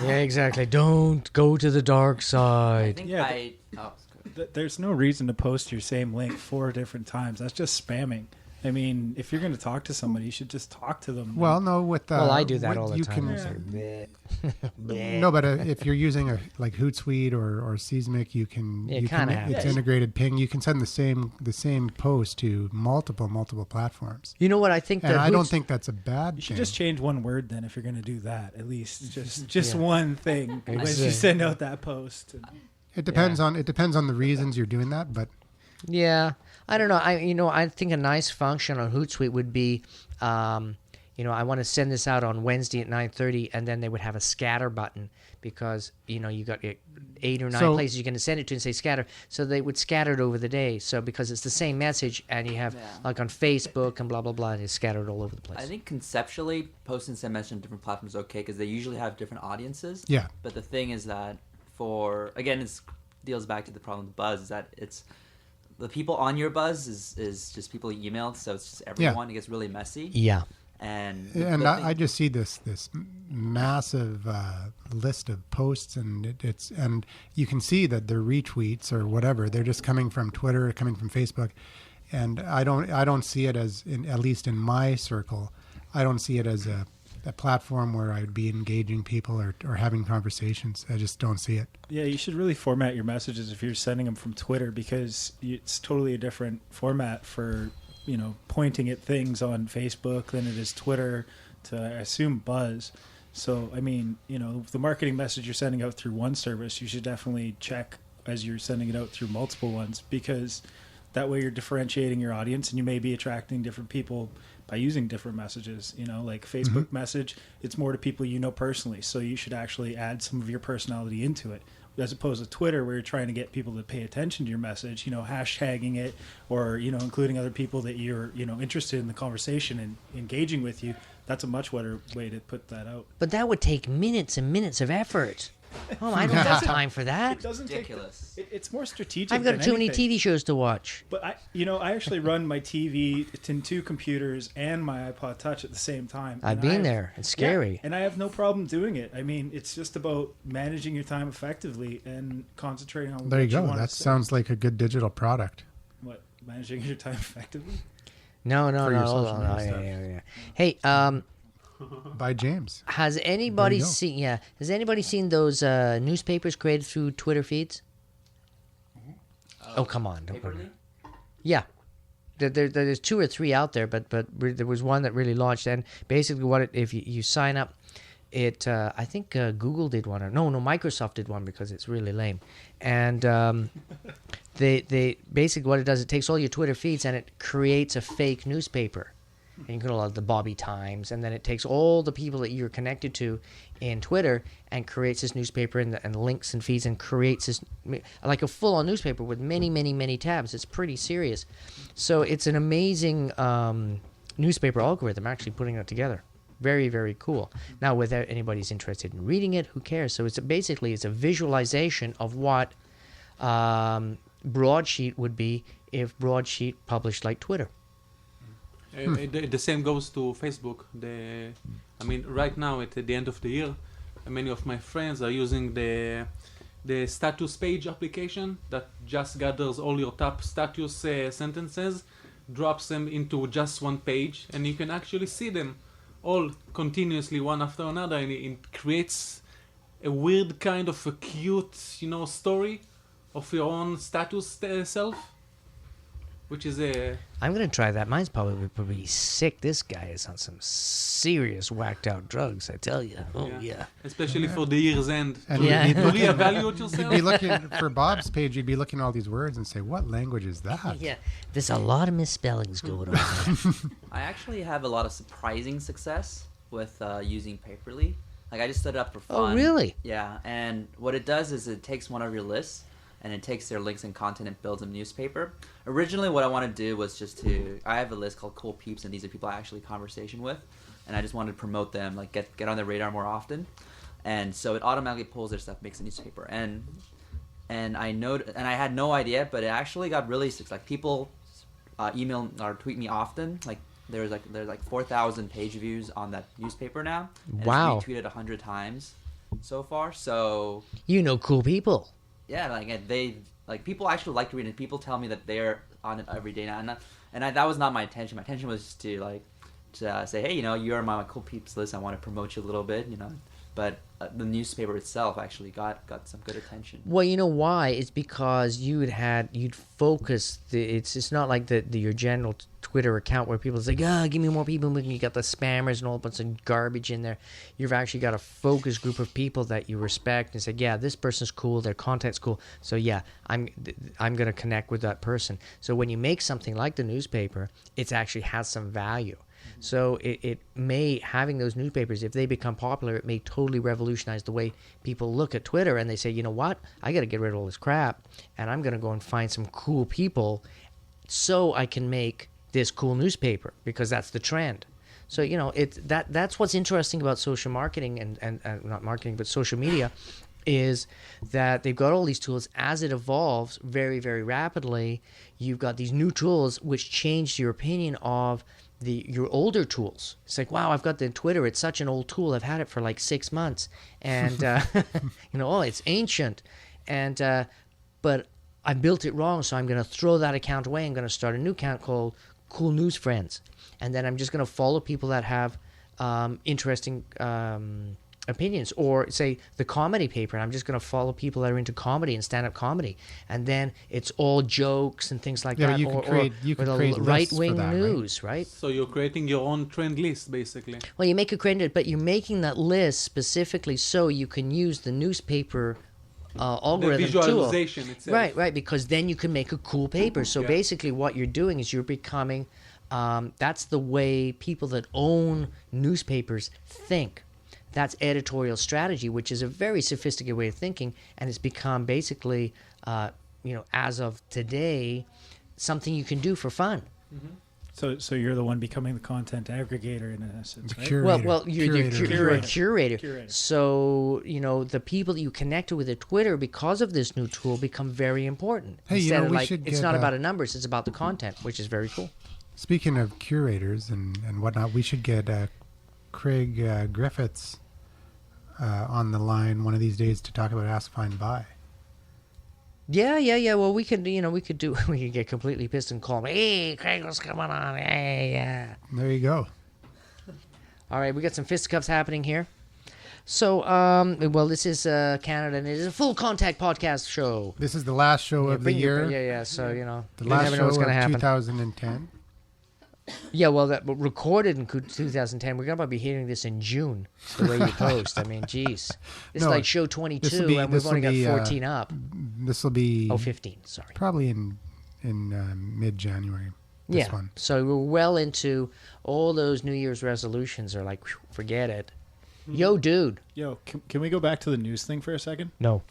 Yeah, exactly. Don't go to the dark I side. think Yeah, There's no reason to post your same link 4 different times. That's just spamming. I mean, if you're going to talk to somebody, you should just talk to them. Well, no, with Well, I do that with- all the you time. can- It's like, bleh. Bleh. No, but if you're using a like Hootsuite or Seismic, you can. Yeah, you can kinda have it's to. integrated ping. You can send the same post to multiple platforms. You know what? I think And that I don't think that's a bad you should thing. just change one word then if you're going to do that. At least just one thing when Exactly. you send out that post. It depends on the reasons you're doing that, but Yeah, I don't know. I think a nice function on Hootsuite would be, I want to send this out on Wednesday at 9:30, and then they would have a scatter button because you got 8 or 9 So- places you're going to send it to and say scatter. So they would scatter it over the day. So because it's the same message, and you have Yeah. like on Facebook and blah blah blah, and it's scattered all over the place. I think conceptually, posting the same message on different platforms is okay because they usually have different audiences. yeah, But the thing is that it deals back to the problem with Buzz is that it's the people on your Buzz is just people you emailed, so it's just everyone. It gets really messy. Yeah. And I just see this massive list of posts, and and you can see that they're retweets or whatever. They're just coming from Twitter, coming from Facebook, and I don't see it as at least in my circle, I don't see it as a platform where I'd be engaging people or having conversations. I just don't see it. Yeah, you should really format your messages if you're sending them from Twitter because it's totally a different format for, pointing at things on Facebook than it is Twitter to, I assume, Buzz. So, I mean, the marketing message you're sending out through one service, you should definitely check as you're sending it out through multiple ones because that way you're differentiating your audience and you may be attracting different people by using different messages. Like Facebook message, it's more to people you know personally. So you should actually add some of your personality into it. As opposed to Twitter, where you're trying to get people to pay attention to your message, hashtagging it or, including other people that you're, interested in the conversation and engaging with you. That's a much better way to put that out. But that would take minutes and minutes of effort. Oh, I don't have time for that. It doesn't ridiculous. It's more strategic. I've got than too many anything. TV shows to watch. But I actually run my TV in 2 computers and my iPod Touch at the same time. I've And been there. It's scary. Yeah, and I have no problem doing it. I mean, it's just about managing your time effectively and concentrating on There what you go. want That to say. sounds like a good digital product. What, managing your time effectively? No. For your Hold social on. media Yeah. Hey, By James. has anybody go. seen? Yeah, has anybody seen those newspapers created through Twitter feeds? Oh, come on! Don't put it. Paperly? Yeah, there's 2 or 3 out there, but there was one that really launched, and basically if you sign up, I think Google did one, or no, Microsoft did one because it's really lame, and they basically what it does, it takes all your Twitter feeds and it creates a fake newspaper. And you can go to the Bobby Times, and then it takes all the people that you're connected to in Twitter and creates this newspaper and links and feeds and creates this like a full-on newspaper with many, many, many tabs. It's pretty serious. So it's an amazing newspaper algorithm actually putting it together. Very, very cool. Now, whether anybody's interested in reading it, who cares? So it's a visualization of what Broadsheet would be if Broadsheet published like Twitter. The same goes to Facebook. I mean, right now at the end of the year, many of my friends are using the status page application that just gathers all your top status sentences, drops them into just one page, and you can actually see them all continuously one after another, and it creates a weird kind of a cute, story of your own status self, which is a... I'm going to try that. Mine's probably pretty sick. This guy is on some serious whacked out drugs, I tell you. Oh, yeah. Especially for the year's end. And Yeah. To reevaluate yourself. You'd be looking for Bob's page. You'd be looking at all these words and say, "What language is that?" Yeah. There's a lot of misspellings going on. I actually have a lot of surprising success with using Paperly. Like I just set it up for fun. Oh, really? Yeah, and what it does is it takes one of your lists and it takes their links and content and builds a newspaper. Originally, what I wanted to do was I have a list called Cool Peeps, and these are people I actually conversation with, and I just wanted to promote them, like get on their radar more often. And so it automatically pulls their stuff, makes a newspaper, and I had no idea, but it actually got really like people email or tweet me often. Like there's 4,000 page views on that newspaper now. And Wow. It's retweeted 100 times so far. So You know cool people. yeah, people actually like to read it. People tell me that they're on it every day now, that was not my intention. My intention was just to say, hey, you're on my Cool Peeps list. I want to promote you a little bit, But the newspaper itself actually got some good attention. Well, you know why? It's because you'd focus. It's not like your general Twitter account where people say, give me more people. You got the spammers and all a bunch of garbage in there. You've actually got a focus group of people that you respect and say, yeah, this person's cool. Their content's cool. So yeah, I'm going to connect with that person. So when you make something like the newspaper, it actually has some value. So it may, having those newspapers, if they become popular, it may totally revolutionize the way people look at Twitter, and they say, you know what, I got to get rid of all this crap, and I'm going to go and find some cool people so I can make this cool newspaper, because that's the trend. So, that's what's interesting about social marketing and not marketing, but social media, is that they've got all these tools. As it evolves very, very rapidly, you've got these new tools which change your opinion of your older tools. It's like, wow, I've got the Twitter. It's such an old tool. I've had it for like 6 months, and it's ancient, and but I built it wrong, so I'm going to throw that account away. I'm going to start a new account called Cool News Friends, and then I'm just going to follow people that have interesting opinions, or say the comedy paper, and I'm just going to follow people that are into comedy and stand-up comedy, and then it's all jokes and things like that. You can create lists right-wing for that, news, right? So you're creating your own trend list, basically. Well, you make a trend, but you're making that list specifically so you can use the newspaper algorithm the visualization itself. Right, because then you can make a cool paper. So basically what you're doing is you're becoming, that's the way people that own newspapers think. That's editorial strategy, which is a very sophisticated way of thinking, and it's become basically, as of today, something you can do for fun. Mm-hmm. So you're the one becoming the content aggregator in essence, right? Curator. Well, you're a curator. Curator. So, the people that you connected with at Twitter because of this new tool become very important. Hey, Instead of we should it's get, not about the numbers, it's about the content, which is very cool. Speaking of curators and whatnot, we should get Craig Griffiths on the line one of these days to talk about Ask Find Buy. Yeah. Well, we could get completely pissed and call him, hey, Craig, what's going on? Hey, yeah. There you go. All right, we got some fisticuffs happening here. So, this is Canada, and it is a full contact podcast show. This is the last show of the year. Yeah. So, The you last never know show what's going to of happen. 2010. Yeah, well, that recorded in 2010. We're going to be hearing this in June, the way you post. I mean, geez. This is No, like show 22, and we've this'll only got be, 14 up. This will be 15, sorry. probably in mid-January. This one. So we're well into all those New Year's resolutions are like, whew, forget it. Yo, dude. Yo, can we go back to the news thing for a second? No.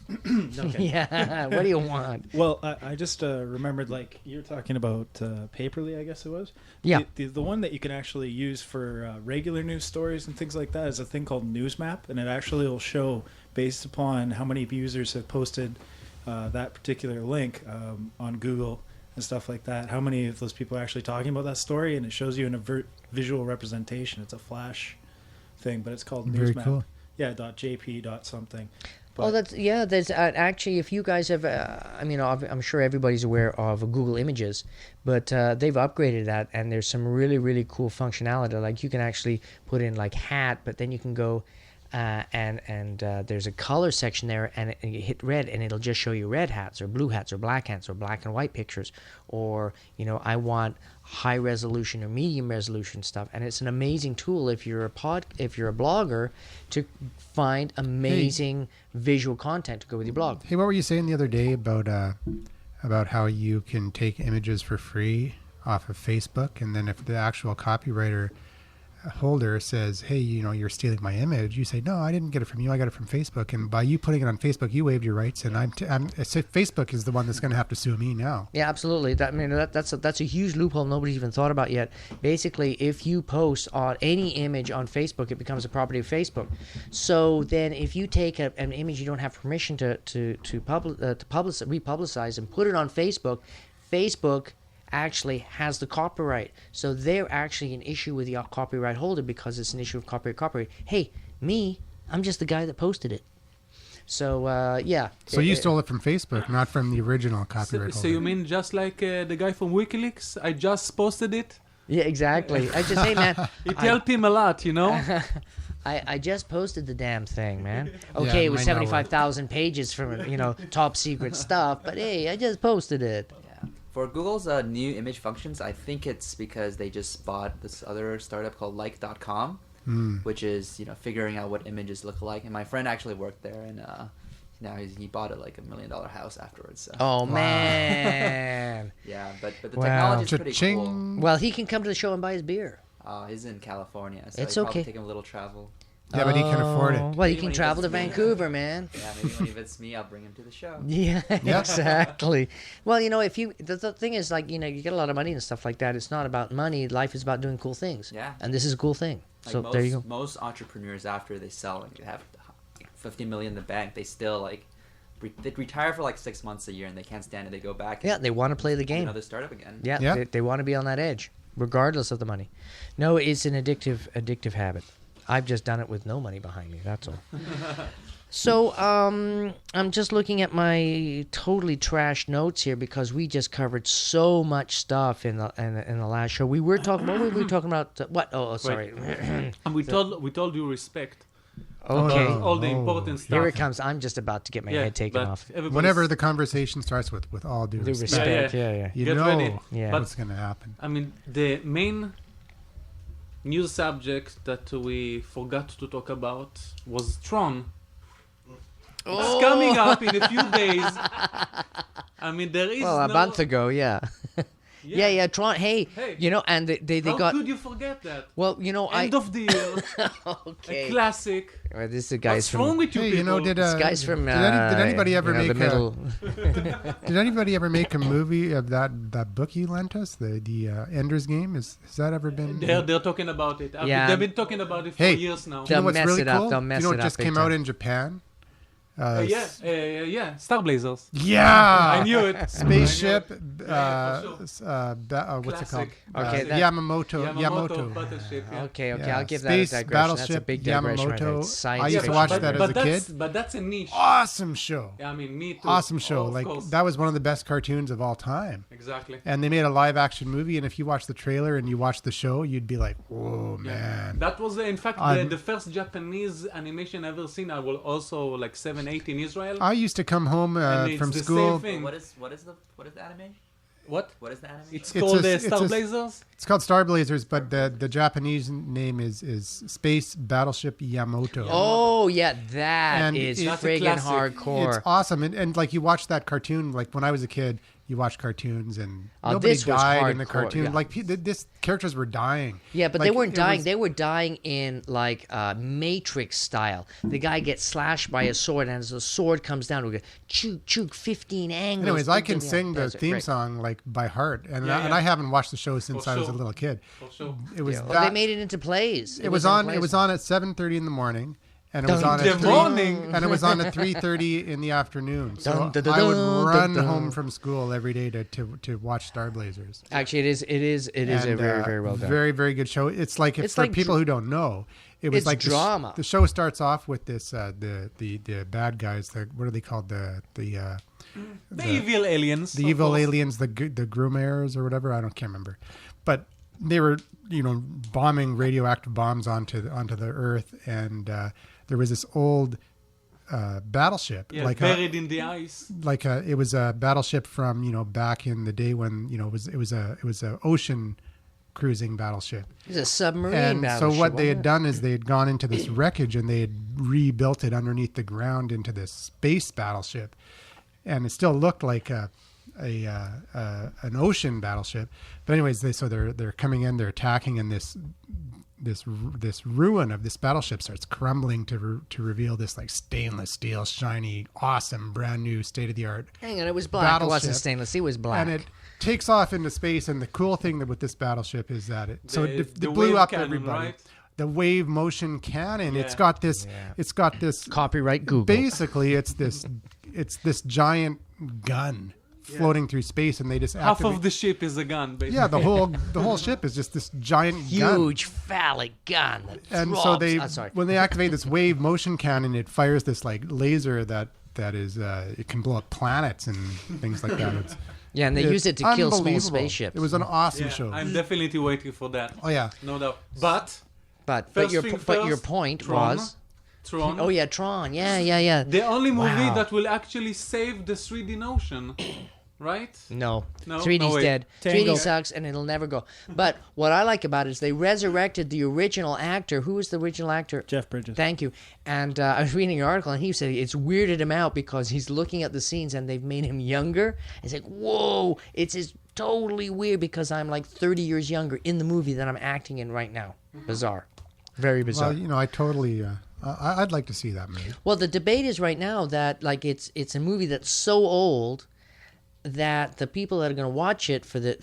Okay. Yeah, what do you want? Well, I just remembered, like, you were talking about Paperly, I guess it was. Yeah. The one that you can actually use for regular news stories and things like that is a thing called Newsmap, and it actually will show, based upon how many users have posted that particular link on Google, and stuff like that. How many of those people are actually talking about that story? And it shows you in a visual representation. It's a Flash thing, but it's called Very Newsmap. cool. Yeah, .jp something. Oh, there's actually, if you guys have, I'm sure everybody's aware of Google Images, but they've upgraded that, and there's some really, really cool functionality. Like you can actually put in like hat, but then you can go and there's a color section there, and you hit red, and it'll just show you red hats or blue hats or black and white pictures, or I want high resolution or medium resolution stuff, and it's an amazing tool if you're a blogger to find amazing visual content to go with your blog. Hey, what were you saying the other day about how you can take images for free off of Facebook, and then if the actual copywriter holder says, hey, you're stealing my image, you say, no, I didn't get it from you, I got it from Facebook, and by you putting it on Facebook, you waived your rights, and Facebook is the one that's going to have to sue me now. Yeah, absolutely. That's a huge loophole nobody's even thought about yet. Basically, if you post on any image on Facebook, it becomes a property of Facebook. So then, if you take an image you don't have permission to republicize and put it on Facebook, Facebook actually has the copyright. So they're actually an issue with the copyright holder because it's an issue of copyright. Hey, I'm just the guy that posted it. So, yeah. So you stole it from Facebook, not from the original copyright holder. So you mean just like the guy from WikiLeaks? I just posted it. Yeah, exactly. I just, hey, man. It helped him a lot, I just posted the damn thing, man. Okay, it was 75,000 pages from, top secret stuff, but hey, I just posted it. For Google's new image functions, I think it's because they just bought this other startup called Like.com, which is figuring out what images look like. And my friend actually worked there, and now he bought it like $1 million house afterwards. So. Oh man! Yeah, but the technology is pretty cool. Well, he can come to the show and buy his beer. He's in California, so it's he'll okay. probably take him a little travel. Yeah, but he can afford it. Well, he can travel to Vancouver, man. Yeah, maybe when he visits me, I'll bring him to the show. Yeah, exactly. Well, if the thing is, like, you get a lot of money and stuff like that. It's not about money. Life is about doing cool things. Yeah. And this is a cool thing. Like so there you go. Most entrepreneurs, after they sell, they have $50 million in the bank. They still they retire for 6 months a year, and they can't stand it. They go back. Yeah, they want to play the game. Another startup again. Yeah. They want to be on that edge, regardless of the money. No, it's an addictive habit. I've just done it with no money behind me. That's all. So I'm just looking at my totally trashed notes here because we just covered so much stuff in the last show. We were talking. What were we talking about? What? Oh, sorry. And we told you respect. Okay. All the important stuff. Here it comes. I'm just about to get my head taken off. Whenever the conversation starts with all due respect, yeah. you Get know ready. what's going to happen. I mean, the main news subject that we forgot to talk about was Tron. It's coming up in a few days. I mean, there is a month ago, yeah. Yeah, Tron. Hey, and they How got. could you forget that? Well, End of the year. Okay. A classic. Well, this is the guys What's wrong with you people? Did guys from did anybody ever make the middle? Did anybody ever make a movie of that book you lent us, the Ender's Game? Has that ever been? They're talking about it. Yeah. They've been talking about it for years now. Do you know what's mess really it up. cool? They'll Do mess you know it what just up big came out time. in Japan? Yeah, Star Blazers. Yeah, I knew it. Spaceship. Yeah, for what's it called? Classic. Yamamoto. Battleship, yeah. Okay, Yeah. I'll give Space that a digression. Battleship That's a big digression. Right there. Yamamoto. It's science I used to fiction. watch that as a kid. But that's a niche. Awesome show. I mean, me too. Awesome show. Of course. That was one of the best cartoons of all time. Exactly. And they made a live action movie, and if you watch the trailer and you watch the show, you'd be like, whoa, man. That was, in fact, the first Japanese animation I've ever seen. I was also 7, 8 in Israel. I used to come home from the school. same thing. What is the anime? What? What is the anime? It's called Star Blazers. It's called Star Blazers, but the Japanese name is Space Battleship Yamamoto. Oh yeah, that is that's a friggin' classic. hardcore. It's awesome, and like you watch that cartoon, like when I was a kid, you watch cartoons and nobody this was died in the hardcore, cartoon. yeah. Like this characters were dying. Yeah, but Like, they weren't it dying. was- They were dying in Matrix style. The guy gets slashed by a sword, and as the sword comes down, we go chook 15 angles. Anyways, I can Yeah, sing the that's it, theme right. song by heart, and Yeah, and yeah. I haven't watched the show since For I was a sure. little kid. For sure. It was Yeah, well, that. they made it into plays. It was on at 7:30 in the morning, and it was on The at morning. and it was on at 3:30 in the afternoon. So Dun, dun, dun, I would dun, run dun, dun. home from school every day to watch Star Blazers. Actually, it is a And, very, very well done. Very, very good show. It's like It's for like people who don't know, it was it's like drama. The show starts off with this the bad guys. What are they called? The evil aliens. the of evil course. aliens, the Grumares or whatever. Can't remember, but they were bombing radioactive bombs onto the Earth, and there was this old battleship, Yeah, like buried in the ice. it was a battleship from back in the day when it was a ocean cruising battleship. It's a submarine And so battleship, what they wasn't had it? done is they had gone into this wreckage and they had rebuilt it underneath the ground into this space battleship, and it still looked like an ocean battleship. But anyways, they're coming in, they're attacking, and this ruin of this battleship starts crumbling to reveal this like stainless steel, shiny, awesome, brand new, state of the art. Hang on, it was black. It wasn't Battleship. stainless. It was black. And it takes off into space. And the cool thing with this battleship is that it The blew wave up cannon, everybody. right? The wave motion cannon. Yeah. It's got this. Yeah. It's got this. Copyright Google. Basically, it's this giant gun floating through space, and they just Half activate- of the ship is a gun, basically. yeah, the whole ship is just this giant gun. Huge phallic gun. That And so throbs. they Sorry. when they activate this wave motion cannon, it fires this like laser that is it can blow up planets and things like that. It's Yeah, and they use it to kill small unbelievable. spaceships. It was an awesome Yeah, show. I'm definitely waiting for that. Oh yeah. No doubt. But but First your thing but your first, point Tron. was Tron. oh yeah, Tron. Yeah. The only movie Wow. that will actually save the 3D notion, right? No. No? 3D's No, wait. dead. Tango. 3D sucks and it'll never go. But what I like about it is they resurrected the original actor. Who was the original actor? Jeff Bridges. Thank you. And I was reading an article, and he said it's weirded him out because he's looking at the scenes and they've made him younger. It's like, whoa, it's totally weird because I'm like 30 years younger in the movie that I'm acting in right now. Bizarre. Very bizarre. Well, I totally. I'd like to see that movie. Well, the debate is right now that like it's a movie that's so old that the people that are going to watch it for the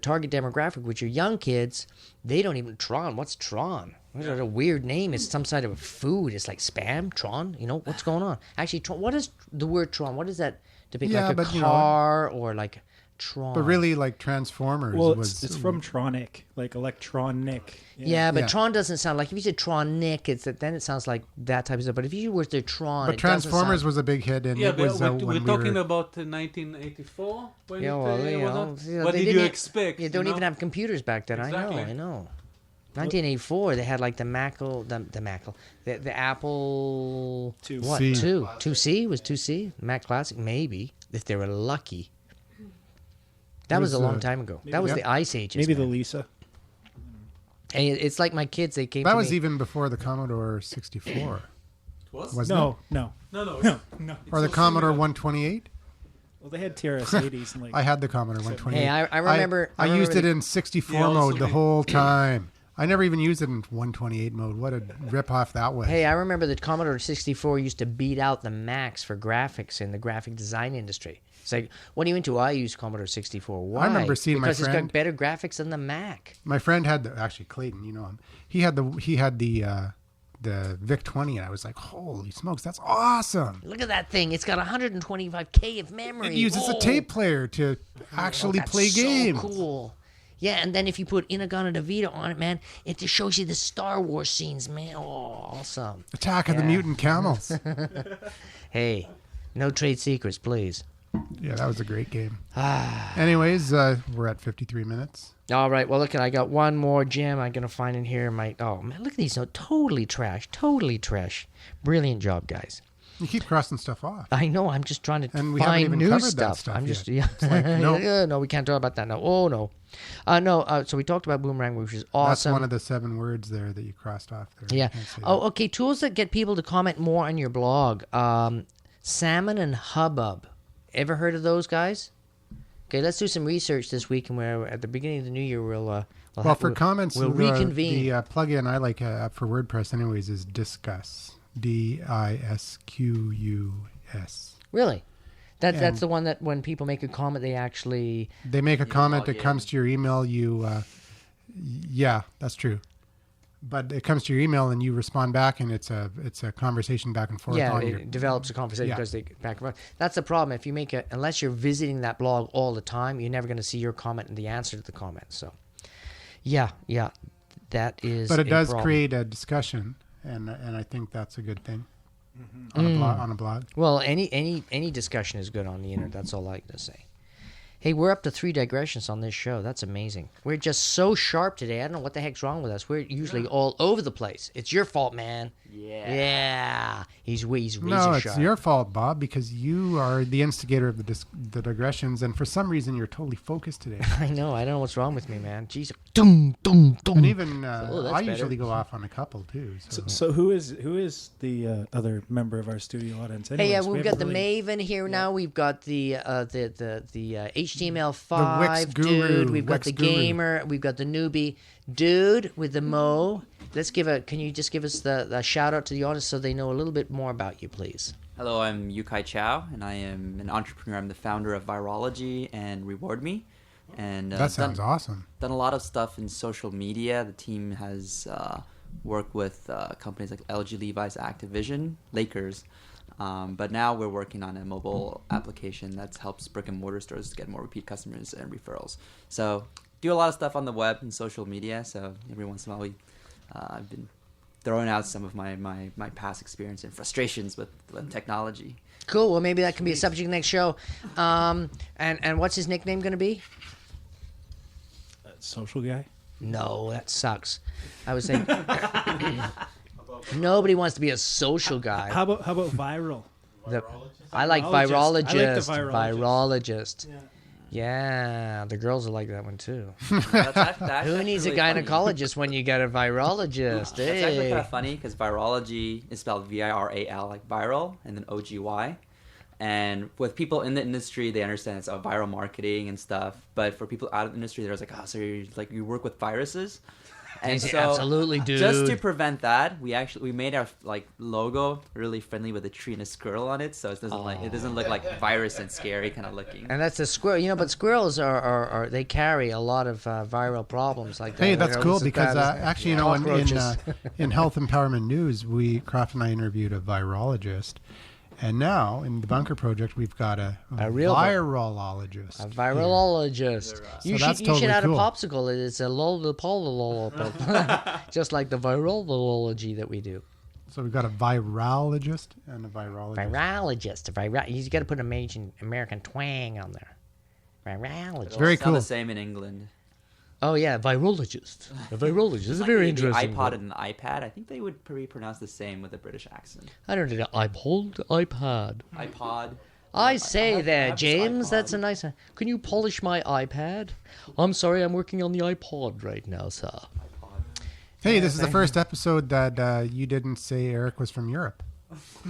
target demographic, which are young kids, they don't even Tron. What's Tron? What a weird name. It's some sort of a food. It's like Spam Tron. What's going on? Actually, Tron, what is the word Tron? What does that depict? Yeah, like a but, car or like Tron? But really, like Transformers Well, was. it's from Tronic, like electronic. Yeah, but Yeah. Tron doesn't sound like if you said Tronic, then it sounds like that type of stuff. But if you were to Tron, But it doesn't Transformers sound- was a big hit, and Yeah, it but was we're when talking we were, about 1984. When Yeah, it, well, was you know, that? What they did didn't you e- expect? You don't you even know? have computers back then. Exactly. I know. 1984, they had like the Apple Two. What? C. 2C was 2C Mac Classic, maybe if they were lucky. That was a was, long time ago. That was yeah. the Ice Ages. Maybe the man. Lisa. And it's like my kids. They came. that to was me. even before the Commodore 64, Was? wasn't No, it? no, No. no, no. Or the so Commodore similar. 128. Well, they had TRS-80s and like. I had the Commodore 128. Hey, I remember. I used it in 64 Yeah, also mode the me. whole time. I never even used it in 128 mode. What a rip-off that was. Hey, I remember that Commodore 64 used to beat out the Macs for graphics in the graphic design industry. It's like, what are you into? I use Commodore 64. Why? I remember seeing my because it's friend- got better graphics than the Mac. My friend had actually Clayton, you know him. He had the VIC 20, and I was like, holy smokes, that's awesome. Look at that thing. It's got 125K of memory. It uses a Oh. tape player to actually That's play so games. cool. Yeah, and then if you put Inagana Vita on it, man, it just shows you the Star Wars scenes, man. Oh, awesome. Attack of the Yeah. Mutant Camels. Hey, no trade secrets, please. Yeah, that was a great game. Ah. Anyways, we're at 53 minutes. All right, well, look, I got one more gem I'm going to find in here. Oh, man, look at these. No, totally trash. Brilliant job, guys. You keep crossing stuff off. I know. I'm just trying to And we haven't find even new covered that stuff. stuff I'm just yet. yeah. It's like, no. Yeah, no, we can't talk about that now. Oh no, no. So we talked about Boomerang, which is awesome. That's one of the 7 words there that you crossed off there. Yeah. You can't say Oh, that. okay. Tools that get people to comment more on your blog. Salmon and Hubbub. Ever heard of those guys? Okay, let's do some research this week, and we're at the beginning of the new year. We'll For comments, we'll reconvene. The plug-in I like for WordPress anyways is Discuss. DISQUS. Really? That's And- the one that when people make a comment, they actually. They make a comment log that comes in. to your email. Yeah, that's true. but it comes to your email and you respond back, and it's a conversation back and forth. Yeah, on it your, develops a conversation Yeah. because they back and forth. That's the problem. If you make it, unless you're visiting that blog all the time, you're never going to see your comment and the answer to the comment. So, yeah, that is. but it a does problem. create a discussion, and I think that's a good thing Mm-hmm. on a blog. Well, any discussion is good on the internet. That's all I can say. Hey, we're up to 3 digressions on this show. That's amazing. We're just so sharp today. I don't know what the heck's wrong with us. We're usually all over the place. It's your fault, man. Yeah. He's razor No, it's sharp. your fault, Bob, because you are the instigator of the digressions, and for some reason you're totally focused today. I know. I don't know what's wrong with me, man. Jeez. Dum, dum, dum. And even Oh, that's I better. usually go off on a couple too. So who is the other member of our studio audience? Hey, Anyways, we we've got the haven't really- Maven here now. We've got the HTML5 The Wix dude. guru, We've got Wix the guru. gamer. We've got the newbie dude with the Mo. Can you just give us the shout out to the audience so they know a little bit more about you, please? Hello, I'm Yukai Chow, and I am an entrepreneur. I'm the founder of Virology and RewardMe. And that sounds awesome. done a lot of stuff in social media. The team has worked with companies like LG, Levi's, Activision, Lakers. But now we're working on a mobile application that helps brick and mortar stores get more repeat customers and referrals. So do a lot of stuff on the web and social media. So every once in a while I've been throwing out some of my past experience and frustrations with technology. Cool. Well, maybe that can be a subject next show. And what's his nickname going to be? social guy. No, that sucks. I was saying nobody wants to be a social guy. How about viral? I like Virologist. virologist. I like the virologist. Yeah, the girls will like that one too. That's Who needs a actually funny. gynecologist when you got a virologist? That's actually Hey. kind of funny because virology is spelled VIRAL, like viral, and then OGY. And with people in the industry, they understand it's viral marketing and stuff. But for people out of the industry, they're like, "Oh, so you work with viruses?" And so, Absolutely, dude. just to prevent that, we made our logo really friendly with a tree and a squirrel on it, so it doesn't look like virus and scary kind of looking. And that's a squirrel, but squirrels are they carry a lot of viral problems like that. Hey, that's cool It's because bad as actually, cockroaches. in Health Empowerment News, Kraft and I interviewed a virologist, and now in the Bunker Project, we've got a real virologist. a virologist. You that's should totally add cool. a popsicle. It's a lollipop, just like the virology that we do. So we've got a virologist and a virologist. Virologist. You got to put an American twang on there. Virologist. Very It's not cool. the same in England. Oh yeah, virologist. A virologist is Like very the interesting. iPod and the iPad, I think they would probably pronounce the same with a British accent. I don't know. iPod. iPod. I say have there, this James. iPod. That's a nice. Can you polish my iPad? I'm sorry, I'm working on the iPod right now, sir. Hey, this is the first episode that you didn't say Eric was from Europe.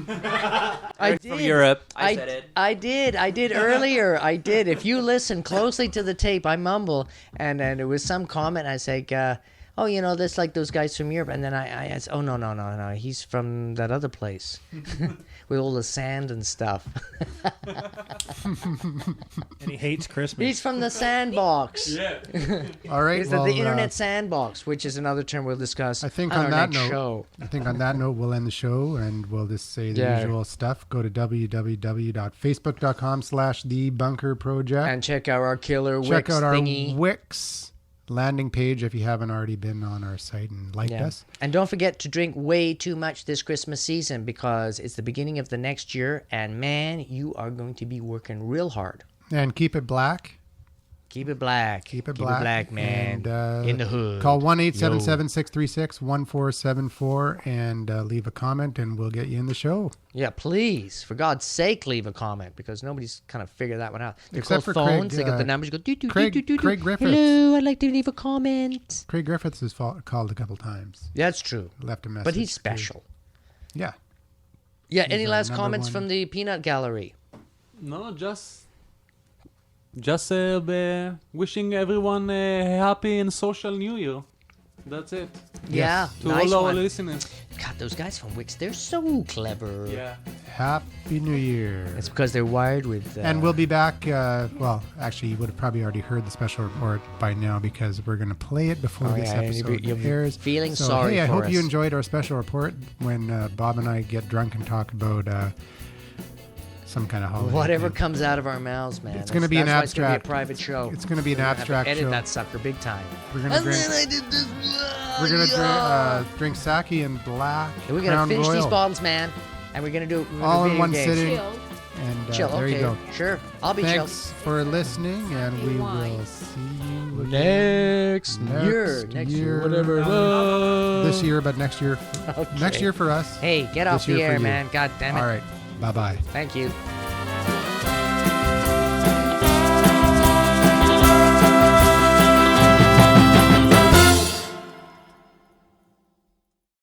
I From Europe. I said it. I did earlier. I did. If you listen closely to the tape, I mumble, and then there was some comment. I say, "Oh, that's like those guys from Europe." And then I said, "Oh no, he's from that other place with all the sand and stuff. And he hates Christmas. He's from the sandbox. All right. He's well, the internet sandbox, which is another term we'll discuss. I think on on our that next note, show. we'll end the show, and we'll just say the Yeah. usual stuff. Go to www.facebook.com/thebunkerproject. And check out our killer Check Wix out our thingy. Wix landing page if you haven't already been on our site and liked Yeah. us. And don't forget to drink way too much this Christmas season because it's the beginning of the next year, and man, you are going to be working real hard. And keep it black. Keep it black. Keep it black. man. And, in the hood. Call 1-877-636-1474 and leave a comment, and we'll get you in the show. Yeah, please, for God's sake, leave a comment because nobody's kind of figured that one out. They're Except called for Craig, phones. They got the numbers. You go do do Craig- do do do. Craig Griffiths. Hello, I'd like to leave a comment. Craig Griffiths has called a couple times. That's true, Left a message. but he's too. special. Yeah. Yeah. Any our last number comments one. from the Peanut Gallery? No, just wishing everyone a happy and social New Year. That's it. Yeah, To nice all our one. listeners. God, those guys from Wix, they're so clever. Yeah. Happy New Year. It's because they're wired with. And we'll be back. Well, actually, you would have probably already heard the special report by now because we're going to play it before Oh, this yeah, and episode you'll be airs. feeling so, sorry hey, I for hope you us. enjoyed our special report when Bob and I get drunk and talk about some kind of holiday. Whatever thing. comes out of our mouths, man. It's gonna be an That's why it's gonna abstract- be a private show. It's going to be an We're gonna have to abstract edit show. that sucker big time. We're going to drink. I did this. We're gonna drink sake and black. And we're gonna Crown finish these Royal, bons, man. And we're gonna do all in video one games. sitting. Chilled. And Chill. there Okay. you go. Sure. I'll be Thanks for listening, and Stay we will wise. see you chill. again Next year. Next year. year. Whatever. this year, but next year. Okay. Next year for us. Hey, get off This year the for air, you. man. God damn it. All right. Bye bye. Thank you.